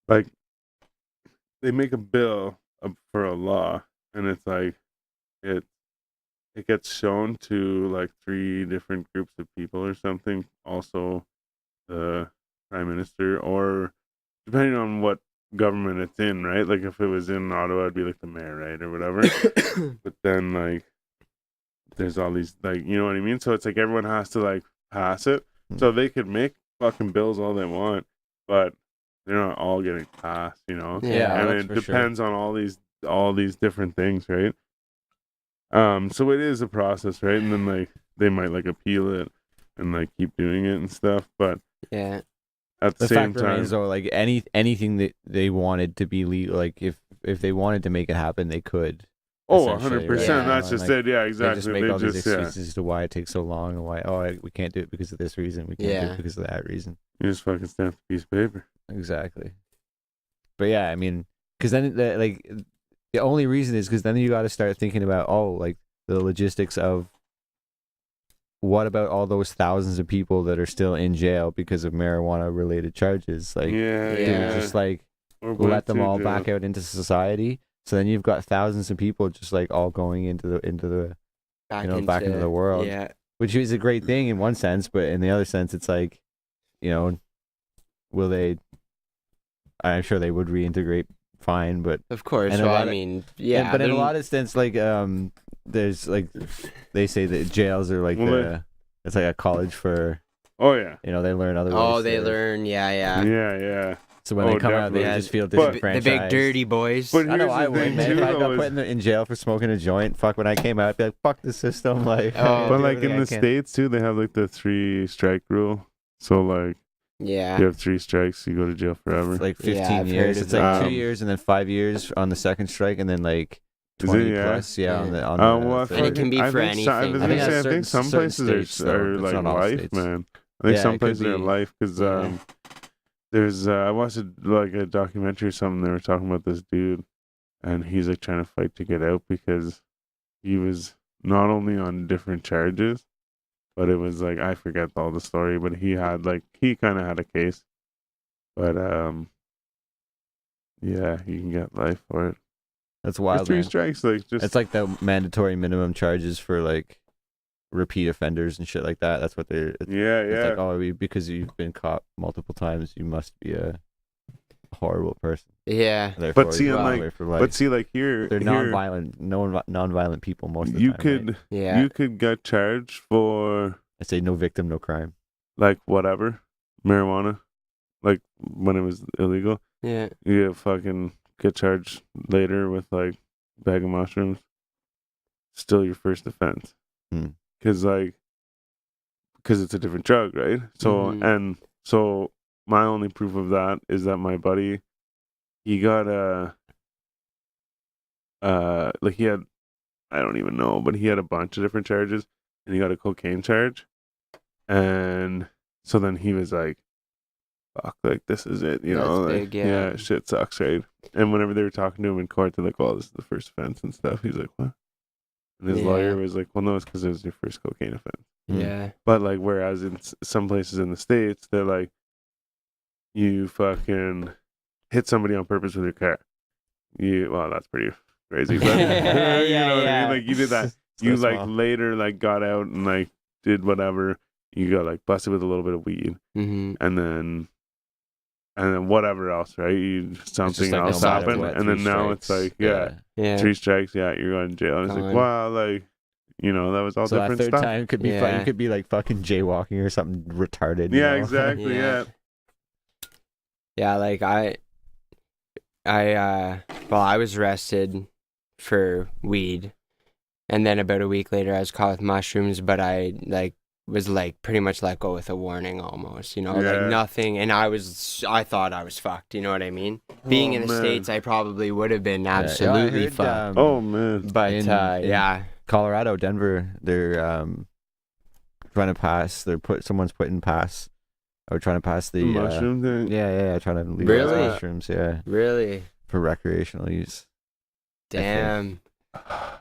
A: like, they make a bill for a law, and it's like it gets shown to like 3 different groups of people or something. Also, the prime minister, or depending on what government it's in, right? Like if it was in Ottawa, it'd be like the mayor, right, or whatever. But then like there's all these, like, you know what I mean? So it's like everyone has to like pass it. So they could make fucking bills all they want, but they're not all getting passed, Yeah, and it depends on all these different things, right? So it is a process, right? And then like they might like appeal it and like keep doing it and stuff, but
B: yeah.
A: At the same
C: fact remains, though, like anything that they wanted to be legal, like if they wanted to make it happen, they could.
A: Oh, 100%. Right? That's just it. Yeah, exactly.
C: They just make all these excuses as to why it takes so long and why we can't do it because of this reason. We can't do it because of that reason.
A: You just fucking stamp a piece of paper.
C: Exactly. But yeah, I mean, because then the only reason is because then you got to start thinking about like the logistics of. What about all those thousands of people that are still in jail because of marijuana-related charges? Like, just like let them all back out into society. So then you've got thousands of people just like all going into the back into the world. Yeah, which is a great thing in one sense, but in the other sense, it's like, will they? I'm sure they would reintegrate fine, but
B: of course. But in
C: a lot of sense, like there's like they say that jails are like it's like a college for they learn other ways.
B: They learn
A: yeah.
C: So when they come out, they just feel disenfranchised.
B: The big dirty boys.
A: But
C: I know I would, man. If I got put in jail for smoking a joint, fuck, when I came out, I'd be like, fuck the system. Like,
A: but like in the States too, they have like the 3 strike rule. So like, you have 3 strikes, you go to jail forever.
C: It's like 15 years. It's like 2 years and then 5 years on the second strike, and then like 20
A: yeah?
C: plus. Yeah, on the
A: Well,
B: And it can be for anything.
A: I was
C: I think
A: gonna say, I
C: that's
A: think some
C: certain
A: places
C: states, though.
A: are
C: It's
A: like
C: not all
A: life,
C: states.
A: man. I think
C: Yeah,
A: some
C: it could
A: places are
C: be.
A: life because
B: Yeah.
A: there's I watched like a documentary or something. They were talking about this dude, and he's like trying to fight to get out because he was not only on different charges, but it was like I forget all the story, but he kind of had a case, but yeah, you can get life for it.
C: That's
A: For
C: wild,
A: 3
C: man.
A: strikes, like just
C: It's like the mandatory minimum charges for like repeat offenders and shit like that. That's what they're. It's like, oh, because you've been caught multiple times, you must be a horrible person.
B: Yeah.
C: Therefore,
A: But see,
C: you're
A: like,
C: away for life.
A: but see, like here,
C: they're
A: here,
C: non-violent people most of the
A: you
C: time.
A: could,
C: right?
B: Yeah.
A: you could get charged for
C: I say no victim, no crime.
A: like whatever marijuana, like when it was illegal.
B: Yeah.
A: You fucking get charged later with like bag of mushrooms. Still your first offense,
C: Hmm.
A: because it's a different drug, right? So
B: Mhm.
A: so my only proof of that is that my buddy, he got like he had, I don't even know, but he had a bunch of different charges, and he got a cocaine charge, and so then he was like, fuck, like this is it, you know,
B: That's
A: like
B: big, yeah.
A: shit sucks, right? And whenever they were talking to him in court, they're like, "Oh, this is the first offense and stuff." He's like, "What?" And his
B: Yeah.
A: lawyer was like, "Well, no, it's because it was your first cocaine offense."
B: Yeah.
A: But like, whereas in some places in the States, they're like, you fucking hit somebody on purpose with your car. Well, that's pretty crazy, but you know what I
B: Yeah.
A: mean? Like you did that. You like later like got out and like did whatever. You got like busted with a little bit of weed,
B: Mm-hmm.
A: and then whatever else, right? Something
C: like,
A: else
C: no matter
A: happened,
C: what,
A: and
C: 3
A: then now it's
C: strikes,
A: like yeah,
B: Yeah.
A: 3 strikes, yeah, you're going to jail. And it's like,
B: Gone.
A: wow, like you know, that was all
C: So that
A: different
C: third
A: stuff.
C: time could be fun.
B: Yeah.
C: You could be like fucking jaywalking or something retarded. you
A: Yeah,
C: know?
A: exactly.
B: Yeah.
A: Yeah.
B: Yeah, like I was arrested for weed, and then about a week later I was caught with mushrooms, but I was pretty much let go with a warning almost, you know, like
A: Yeah.
B: nothing, and I thought I was fucked, you know what I mean? Being in the
A: man.
B: States, I probably would have been
C: Yeah,
B: absolutely
C: I heard,
B: fucked.
A: Oh man.
B: But
C: in
B: yeah.
C: Colorado, Denver, they're trying to pass. Someone's putting pass. Or trying to pass the
A: mushroom thing.
C: Yeah, trying to legalize
B: Really?
C: mushrooms. Yeah,
B: Really?
C: for recreational use.
B: Damn. Yeah,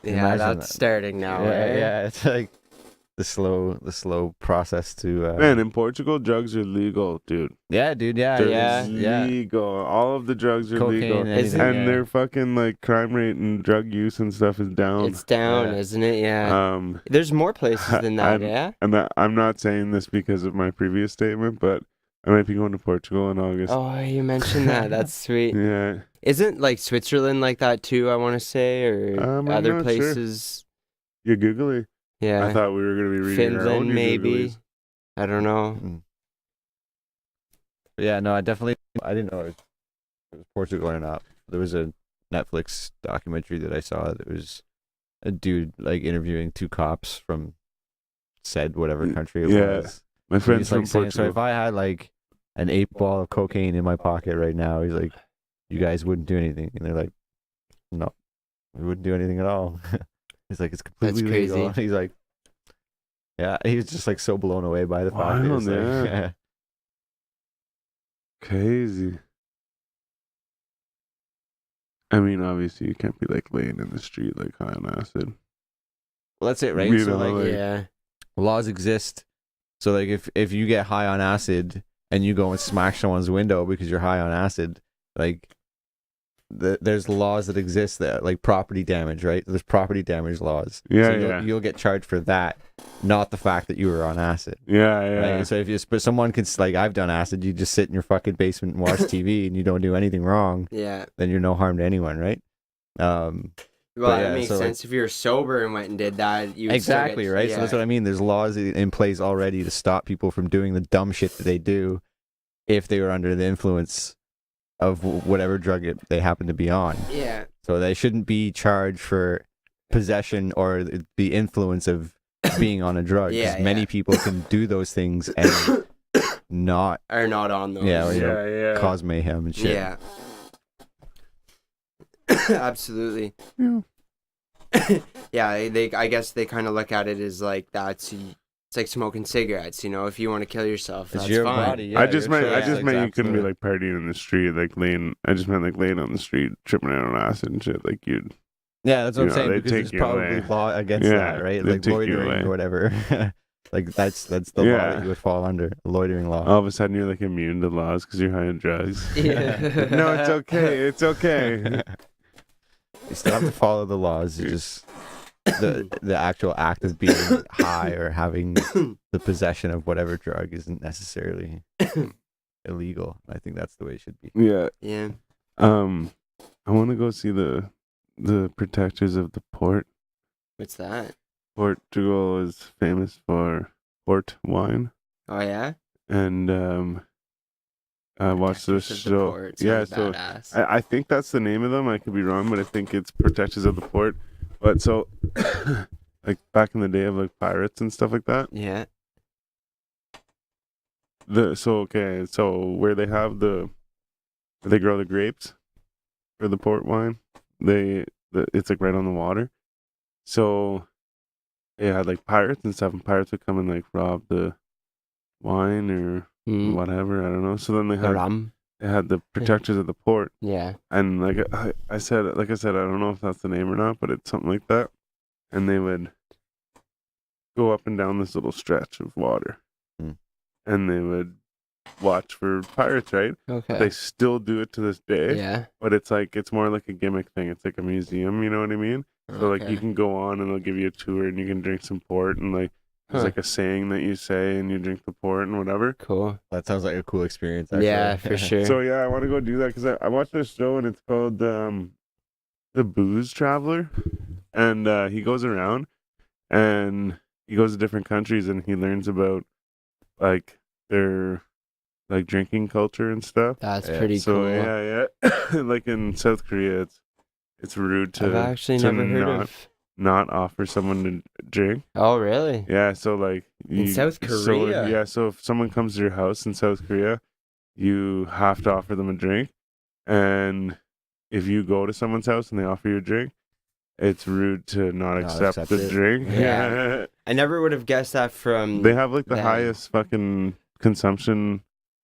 C: Imagine
B: that's
C: that.
B: starting now.
C: Yeah,
B: eh?
C: yeah, it's like the slow process to.
A: Man, in Portugal, drugs are legal, dude.
C: Yeah, dude. Yeah,
A: They're
B: Yeah.
A: legal. All of the drugs are
C: Cocaine,
A: legal,
C: anything,
A: and
C: yeah.
A: their fucking like crime rate and drug use and stuff is down.
B: It's down,
C: Yeah.
B: isn't it? Yeah.
A: Um,
B: There's more places than that, yeah?
A: and I'm not saying this because of my previous statement, but I might be going to Portugal in August.
B: Oh, you mentioned that. That's sweet.
A: Yeah.
B: Isn't like Switzerland like that too, I want to say, or
A: I'm
B: other
A: not sure.
B: places?
A: You're googly.
B: Yeah.
A: I thought we were gonna be reading our own
B: Finland, maybe.
A: Googlies.
B: I don't know.
C: Mm. Yeah, no, I didn't know it was Portugal or not. There was a Netflix documentary that I saw that was a dude like interviewing 2 cops from said whatever country it
A: Yeah.
C: was.
A: My
C: And
A: friend's
C: he's like
A: from
C: saying,
A: Portugal.
C: so if I had like an 8-ball of cocaine in my pocket right now, he's like, you guys wouldn't do anything. And they're like, no, we wouldn't do anything at all. He's like, it's completely
B: That's
C: legal.
B: crazy.
C: He's like, yeah, he was just like so blown away by the fact that
A: Wild,
C: it's like,
A: yeah.
C: yeah.
A: Crazy. I mean, obviously, you can't be like laying in the street like high on acid.
C: Well, that's it, right?
A: You
C: So
A: know,
C: like,
A: like-
B: Yeah.
C: laws exist. So like if you get high on acid and you go and smash someone's window because you're high on acid, like there's laws that exist that like property damage, right? There's property damage laws.
A: Yeah,
C: so
A: yeah.
C: You'll get charged for that, not the fact that you were on acid.
A: Yeah, yeah.
C: Right? So but someone can like, I've done acid, you just sit in your fucking basement and watch TV and you don't do anything wrong,
B: Yeah.
C: then you're no harm to anyone, right?
B: Well,
C: But
B: that
C: yeah,
B: makes
C: so, like-
B: sense. If you were sober and went and did that, you would
C: Exactly,
B: still get,
C: right?
B: Yeah.
C: So that's what I mean. There's laws in place already to stop people from doing the dumb shit that they do if they were under the influence of whatever drug they happen to be on.
B: Yeah.
C: So they shouldn't be charged for possession or the influence of being on a drug. 'Cause
B: Yeah,
C: many
B: yeah.
C: people can do those things and not
B: Or not on those.
C: Yeah, or, you know,
A: yeah.
C: cause mayhem and shit.
B: Yeah. Absolutely.
A: Yeah.
B: Yeah, I guess they kind of look at it as like it's like smoking cigarettes, you know, if you want to kill yourself,
C: It's
B: that's
C: your
B: fine.
C: body. Yeah,
A: I just
C: your
A: meant
C: choice,
A: you couldn't be
C: absolutely.
A: like partying in the street, like laying. I just meant like laying on the street, tripping out on acid and shit. Like you'd,
C: Yeah, that's what
A: you
C: I'm
A: know,
C: saying
A: they
C: because
A: take
C: there's
A: you
C: probably
A: away.
C: law against
A: Yeah,
C: that, right?
A: they
C: Like
A: take you
C: loitering
A: away.
C: or whatever. Like that's the law
A: Yeah.
C: that you would fall under, a loitering law.
A: All of a sudden, you're like immune to laws because you're high on drugs.
B: Yeah.
A: No, it's okay. It's okay.
C: You still have to follow the laws. You just the actual act of being high or having the possession of whatever drug isn't necessarily illegal. I think that's the way it should be.
A: Yeah.
B: Yeah.
A: I want to go see the protectors of the port.
B: What's that?
A: Portugal is famous for port wine,
B: Oh yeah.
A: and I watched this
B: Protectors of the
A: show.
B: Port.
A: Yeah,
B: Sounds
A: so
B: badass.
A: I think that's the name of them. I could be wrong, but I think it's Protectors of the Port. But so, like back in the day of like pirates and stuff like that.
B: Yeah.
A: So where they have where they grow the grapes for the port wine, it's like right on the water. So they had like pirates and stuff, and pirates would come and like rob the wine or whatever. I don't know. So then they
B: Rum.
A: had the Protectors of the Port.
B: Yeah.
A: And like I said, I don't know if that's the name or not, but it's something like that. And they would go up and down this little stretch of water, and they would watch for pirates, right?
B: Okay.
A: They still do it to this day.
B: Yeah.
A: But it's more like a gimmick thing. It's like a museum, you know what I mean? So like you can go on and they'll give you a tour and you can drink some port and like there's like a saying that you say and you drink the port and whatever.
B: Cool.
C: That sounds like a cool experience. Actually.
B: Yeah, for sure.
A: So yeah, I want to go do that because I watched this show and it's called The Booze Traveler, and he goes around and he goes to different countries and he learns about like their like drinking culture and stuff.
B: That's pretty
A: So
B: cool.
A: yeah. Like in South Korea, it's rude to
B: I've actually
A: to
B: never heard of.
A: not offer someone to drink.
B: Oh, really?
A: Yeah, so like
B: In South Korea?
A: So if someone comes to your house in South Korea, you have to offer them a drink. And if you go to someone's house and they offer you a drink, it's rude to not accept the
C: it.
A: drink.
B: Yeah. I never would have guessed that from.
A: They have like the
B: them.
A: highest fucking consumption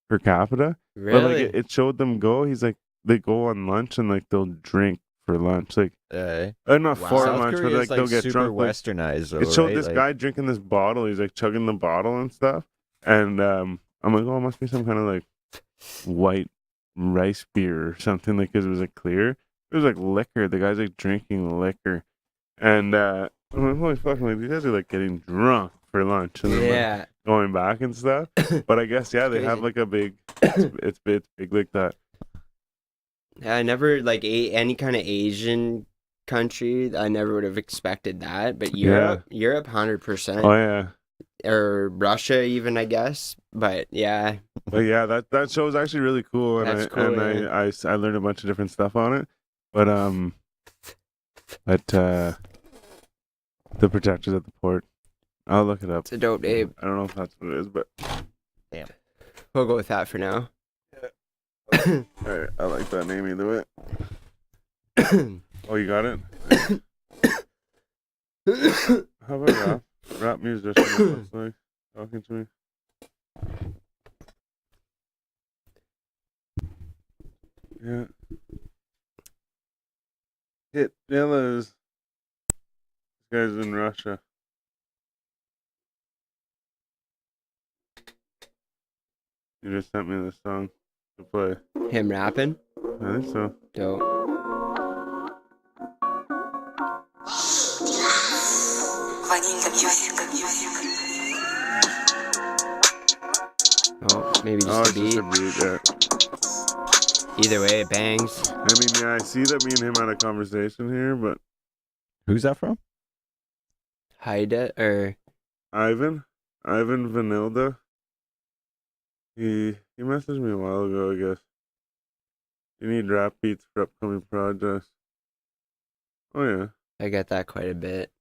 A: per capita.
B: Really?
A: But like it showed them go. He's like they go on lunch and like they'll drink for lunch. Like not
B: Wow.
A: for
C: South
A: lunch,
C: Korea
A: but
C: is,
A: like they'll get
C: super
A: drunk. Like,
C: westernized. Though,
A: it showed
C: right?
A: this
C: Like,
A: guy drinking this bottle. He's like chugging the bottle and stuff. And I'm like, oh, it must be some kind of like white rice beer or something. Like, cause it was like clear. It was like liquor. The guy's like drinking liquor. And I'm like, holy fuck, like, these guys are like getting drunk for lunch. And then, like, going back and stuff. But I guess, yeah, they have like a big, it's big like that.
B: I never like ate any kind of Asian country. I never would have expected that. But Europe, 100%.
A: Oh, yeah.
B: Or Russia, even, I guess. But yeah.
A: But yeah, that show is actually really cool. And
B: That's cool,
A: I learned a bunch of different stuff on it. But the Protectors at the Port. I'll look it up.
B: It's a dope name.
A: I don't know if that's what it is, but
C: damn.
B: We'll go with that for now.
A: Alright, I like that name either way. Oh, you got it? How about rap musician looks like talking to me? Yeah. Hit Stylez. This guy's in Russia. You just sent me this song to play.
B: Him rapping?
A: I think so.
B: Dope. Oh, maybe just
A: Oh,
B: a
A: it's
B: beat.
A: just a beat, yeah.
B: Either way, it bangs.
A: I mean, yeah, I see that me and him had a conversation here, but
C: Who's that from?
B: Haida or
A: Ivan Vanilda. He messaged me a while ago, I guess. You need rap beats for upcoming projects. Oh yeah,
B: I get that quite a bit.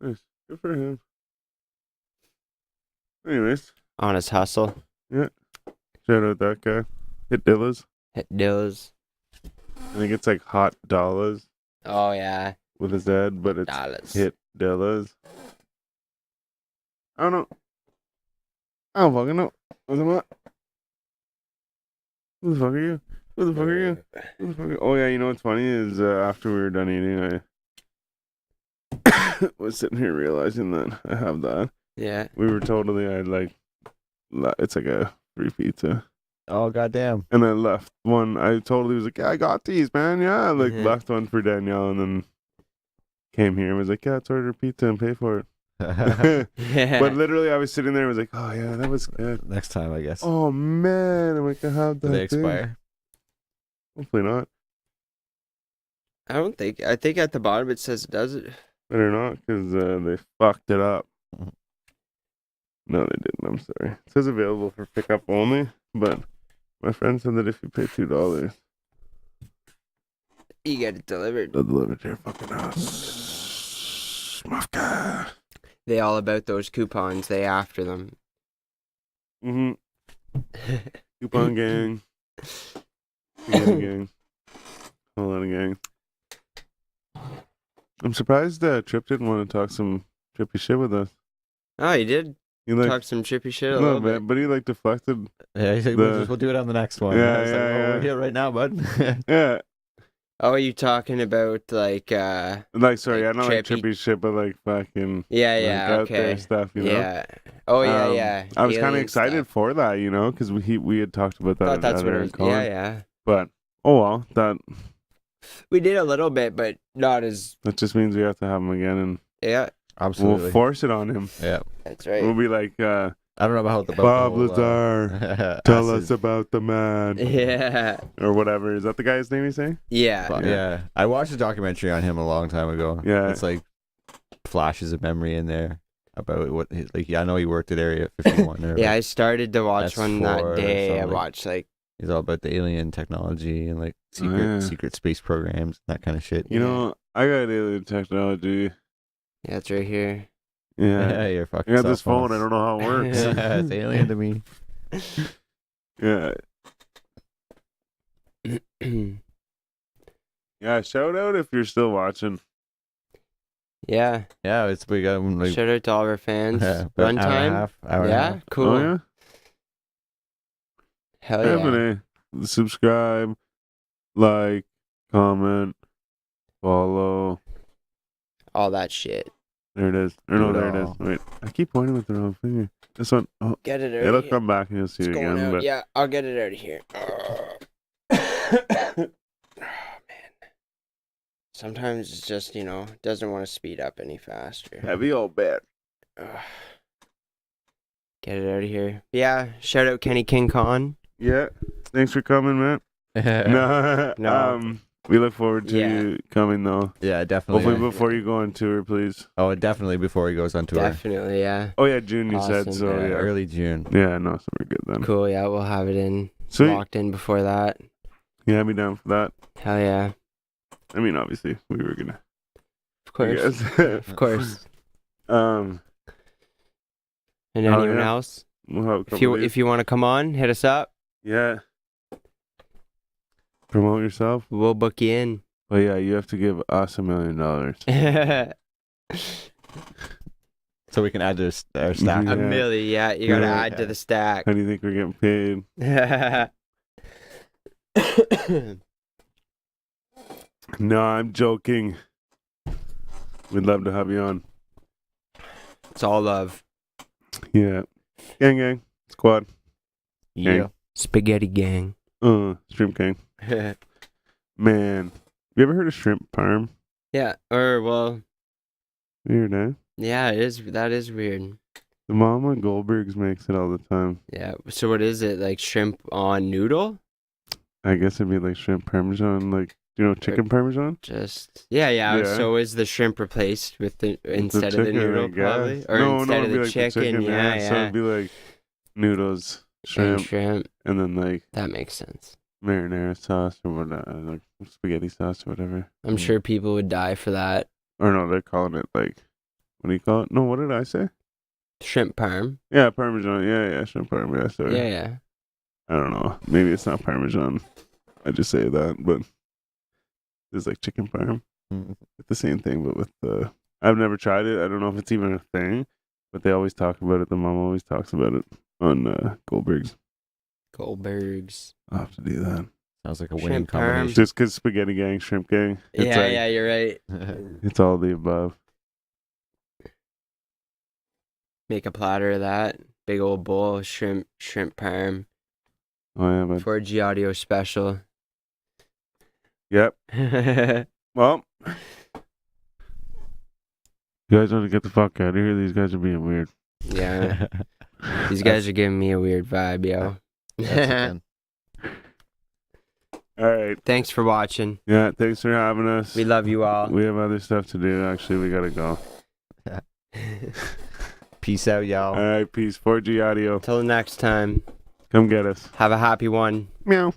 A: nice. Good for him. Anyways,
B: Honest hustle.
A: yeah. Shout out that guy. Hit Dillas.
B: Hit Dills.
A: I think it's like Hot Dollars.
B: Oh yeah,
A: with a Z, but it's
B: Stylez.
A: hit Stylez. I don't know. I don't fucking know. What am I? Who the fuck are you? Who the fuck are you? Who the fuck are you? Oh yeah, you know what's funny is after we were done eating, I was sitting here realizing that I have that.
B: Yeah.
A: We were totally, it's like a free pizza.
C: Oh goddamn!
A: And I left one. I totally was like, yeah, I got these, man. Yeah, like
B: Mhm.
A: left one for Danielle, and then came here and was like, yeah, let's order pizza and pay for it.
B: Yeah.
A: But literally, I was sitting there and was like, oh yeah, that was good.
C: Next time, I guess.
A: Oh man, I'm like, I have that.
C: Do they
A: thing.
C: expire?
A: Hopefully not.
B: I don't think. I think at the bottom it says it does it.
A: Better not, because they fucked it up. No, they didn't. I'm sorry. It says available for pickup only, but my friend said that if you pay $2,
B: You get it delivered.
A: they'll deliver to your fucking house. Mafka.
B: They all about those coupons. They after them.
A: Coupon gang. Spaghetti gang. Whole lot of gang. I'm surprised Trip didn't want to talk some trippy shit with us.
B: Oh, you did
A: He like
B: talk some trippy shit a
A: no,
B: little bit.
A: but he like deflected.
C: Yeah, he's like, we'll do it on the next one.
A: Yeah,
C: I was like,
A: yeah,
C: well,
A: yeah.
C: we're here right now, bud.
A: Yeah,
B: Oh, are you talking about like
A: like sorry,
B: Like
A: I don't like
B: trippy-
A: trippy shit, but like fucking
B: yeah,
A: like,
B: yeah,
A: out there
B: okay.
A: stuff, you know.
B: Yeah. Oh yeah, yeah.
A: I was kind of
B: Alien
A: excited
B: stuff.
A: for that, you know, because we had talked about that.
B: Thought that's what it was.
A: Colin.
B: Yeah, yeah.
A: But oh well, that
B: We did a little bit, but not as.
A: just means we have to have him again, and
B: Yeah,
C: Absolutely.
A: we'll force it on him.
C: Yeah.
B: that's right.
A: We'll be like,
C: I don't know about the
A: Bob
C: whole,
A: Lazar, tell us
C: acid.
A: about the man,
B: Yeah,
A: or whatever. Is that the guy's name you say?
B: yeah.
C: But,
A: Yeah.
C: yeah. I watched a documentary on him a long time ago.
A: Yeah.
C: It's like flashes of memory in there about what, I know he worked at Area 51. Or
B: Yeah, I started to watch
C: That's
B: one
C: for
B: that day. I
C: something.
B: watched like
C: he's all about the alien technology and like
A: yeah.
C: secret space programs, that kind of shit.
A: You know, I got alien technology.
B: yeah, it's right here.
A: Yeah.
C: You're fucking.
A: I got this
C: cell
A: phone. I don't know how it works.
C: it's alien to me.
A: Yeah. Yeah. Shout out if you're still watching.
B: Yeah,
C: Yeah, we got like
B: shout out to all our fans.
C: about an hour and a
B: Runtime.
C: half, hour and a
B: Yeah,
C: half.
B: cool.
A: Oh yeah.
B: Hell yeah.
A: Definitely. Subscribe, like, comment, follow.
B: All that shit.
A: There it is. Or no,
C: Do it
A: there it is.
C: all.
A: Wait, I keep pointing with the wrong finger. This one. Oh,
B: Get it out
A: it'll
B: of here.
A: come back and you'll see
B: It's
A: it
B: going
A: again.
B: out.
A: But
B: Yeah, I'll get it out of here. Oh, man. Sometimes it's just, doesn't want to speed up any faster.
A: heavy old bit.
B: Ugh. Get it out of here. Yeah, shout out Kenny King Khan.
A: Yeah. Thanks for coming, man. No.
B: No.
A: We look forward to
B: Yeah.
A: you coming though.
C: Yeah, definitely.
A: Hopefully before you go on tour, please.
C: Oh, definitely before he goes on tour.
B: Definitely, yeah.
A: Oh yeah, June you said
B: Awesome,
A: so.
C: Yeah,
A: Yeah.
C: early June.
A: Yeah. No, so we're good then.
B: Cool, yeah, we'll have it
A: Sweet.
B: locked in before that.
A: Yeah, I'd be down for that.
B: Hell yeah.
A: I mean, obviously we were gonna.
B: Of course.
A: Yes.
B: Of course.
A: And
B: And
A: Oh,
B: anyone
A: yeah.
B: else?
A: we'll have a couple
B: If you
A: of these.
B: if you want to come on, hit us up.
A: Yeah. Promote yourself.
B: We'll book you in.
A: But yeah, you have to give us $1 million.
C: So we can add to our stack.
A: Yeah.
B: A million, yeah. You gotta
A: Yeah.
B: add to the stack.
A: How do you think we're getting paid? No, I'm joking. We'd love to have you on.
B: It's all love.
A: Yeah. Gang. Squad.
C: Yeah.
B: Spaghetti gang.
A: Shrimp gang. Man. You ever heard of shrimp parm?
B: Yeah. Or well,
A: Weird, eh?
B: yeah, that is weird.
A: The mama Goldberg's makes it all the time.
B: Yeah. So what is it? Like shrimp on noodle?
A: I guess it'd be like shrimp parmesan, like, you know, chicken parmesan?
B: Just yeah.
A: Yeah.
B: So is the shrimp replaced with the instead of the
A: chicken, I
B: noodle
A: guess.
B: probably, or
A: No,
B: instead
A: it'd
B: of
A: be
B: the
A: like
B: chicken? Yeah,
A: So it'd be like noodles,
B: And
A: shrimp,
B: shrimp.
A: and then like
B: That makes sense.
A: marinara sauce or whatever, like spaghetti sauce or whatever.
B: I'm sure people would die for that.
A: Or no, they're calling it like, what do you call it? No, what did I say?
B: Shrimp parm.
A: Yeah, parmesan. Yeah, shrimp parm. Yeah, sorry.
B: Yeah.
A: I don't know. Maybe it's not parmesan. I just say that, but it's like chicken parm. It's the same thing, but with the. I've never tried it. I don't know if it's even a thing, but they always talk about it. The mom always talks about it on Goldberg's.
B: Goldberg's.
A: I'll have to do that.
C: Sounds like a
B: Shrimp
C: winning
B: parm.
C: combination.
A: Just because spaghetti gang, shrimp gang. It's
B: Yeah,
A: like,
B: yeah, you're right.
A: It's all the above.
B: Make a platter of that. Big old bowl of shrimp parm.
A: Oh yeah, but
B: 4G audio special.
A: yep.
B: Yeah.
A: Well, you guys want to get the fuck out of here? These guys are being weird.
B: These guys are giving me a weird vibe, yo.
A: All right.
B: Thanks for watching.
A: Yeah, thanks for having us.
B: We love you all.
A: We have other stuff to do. Actually, we gotta go.
C: Peace out, y'all.
A: All right, peace. 4G audio.
B: Till next time.
A: Come get us.
B: Have a happy one.
A: Meow.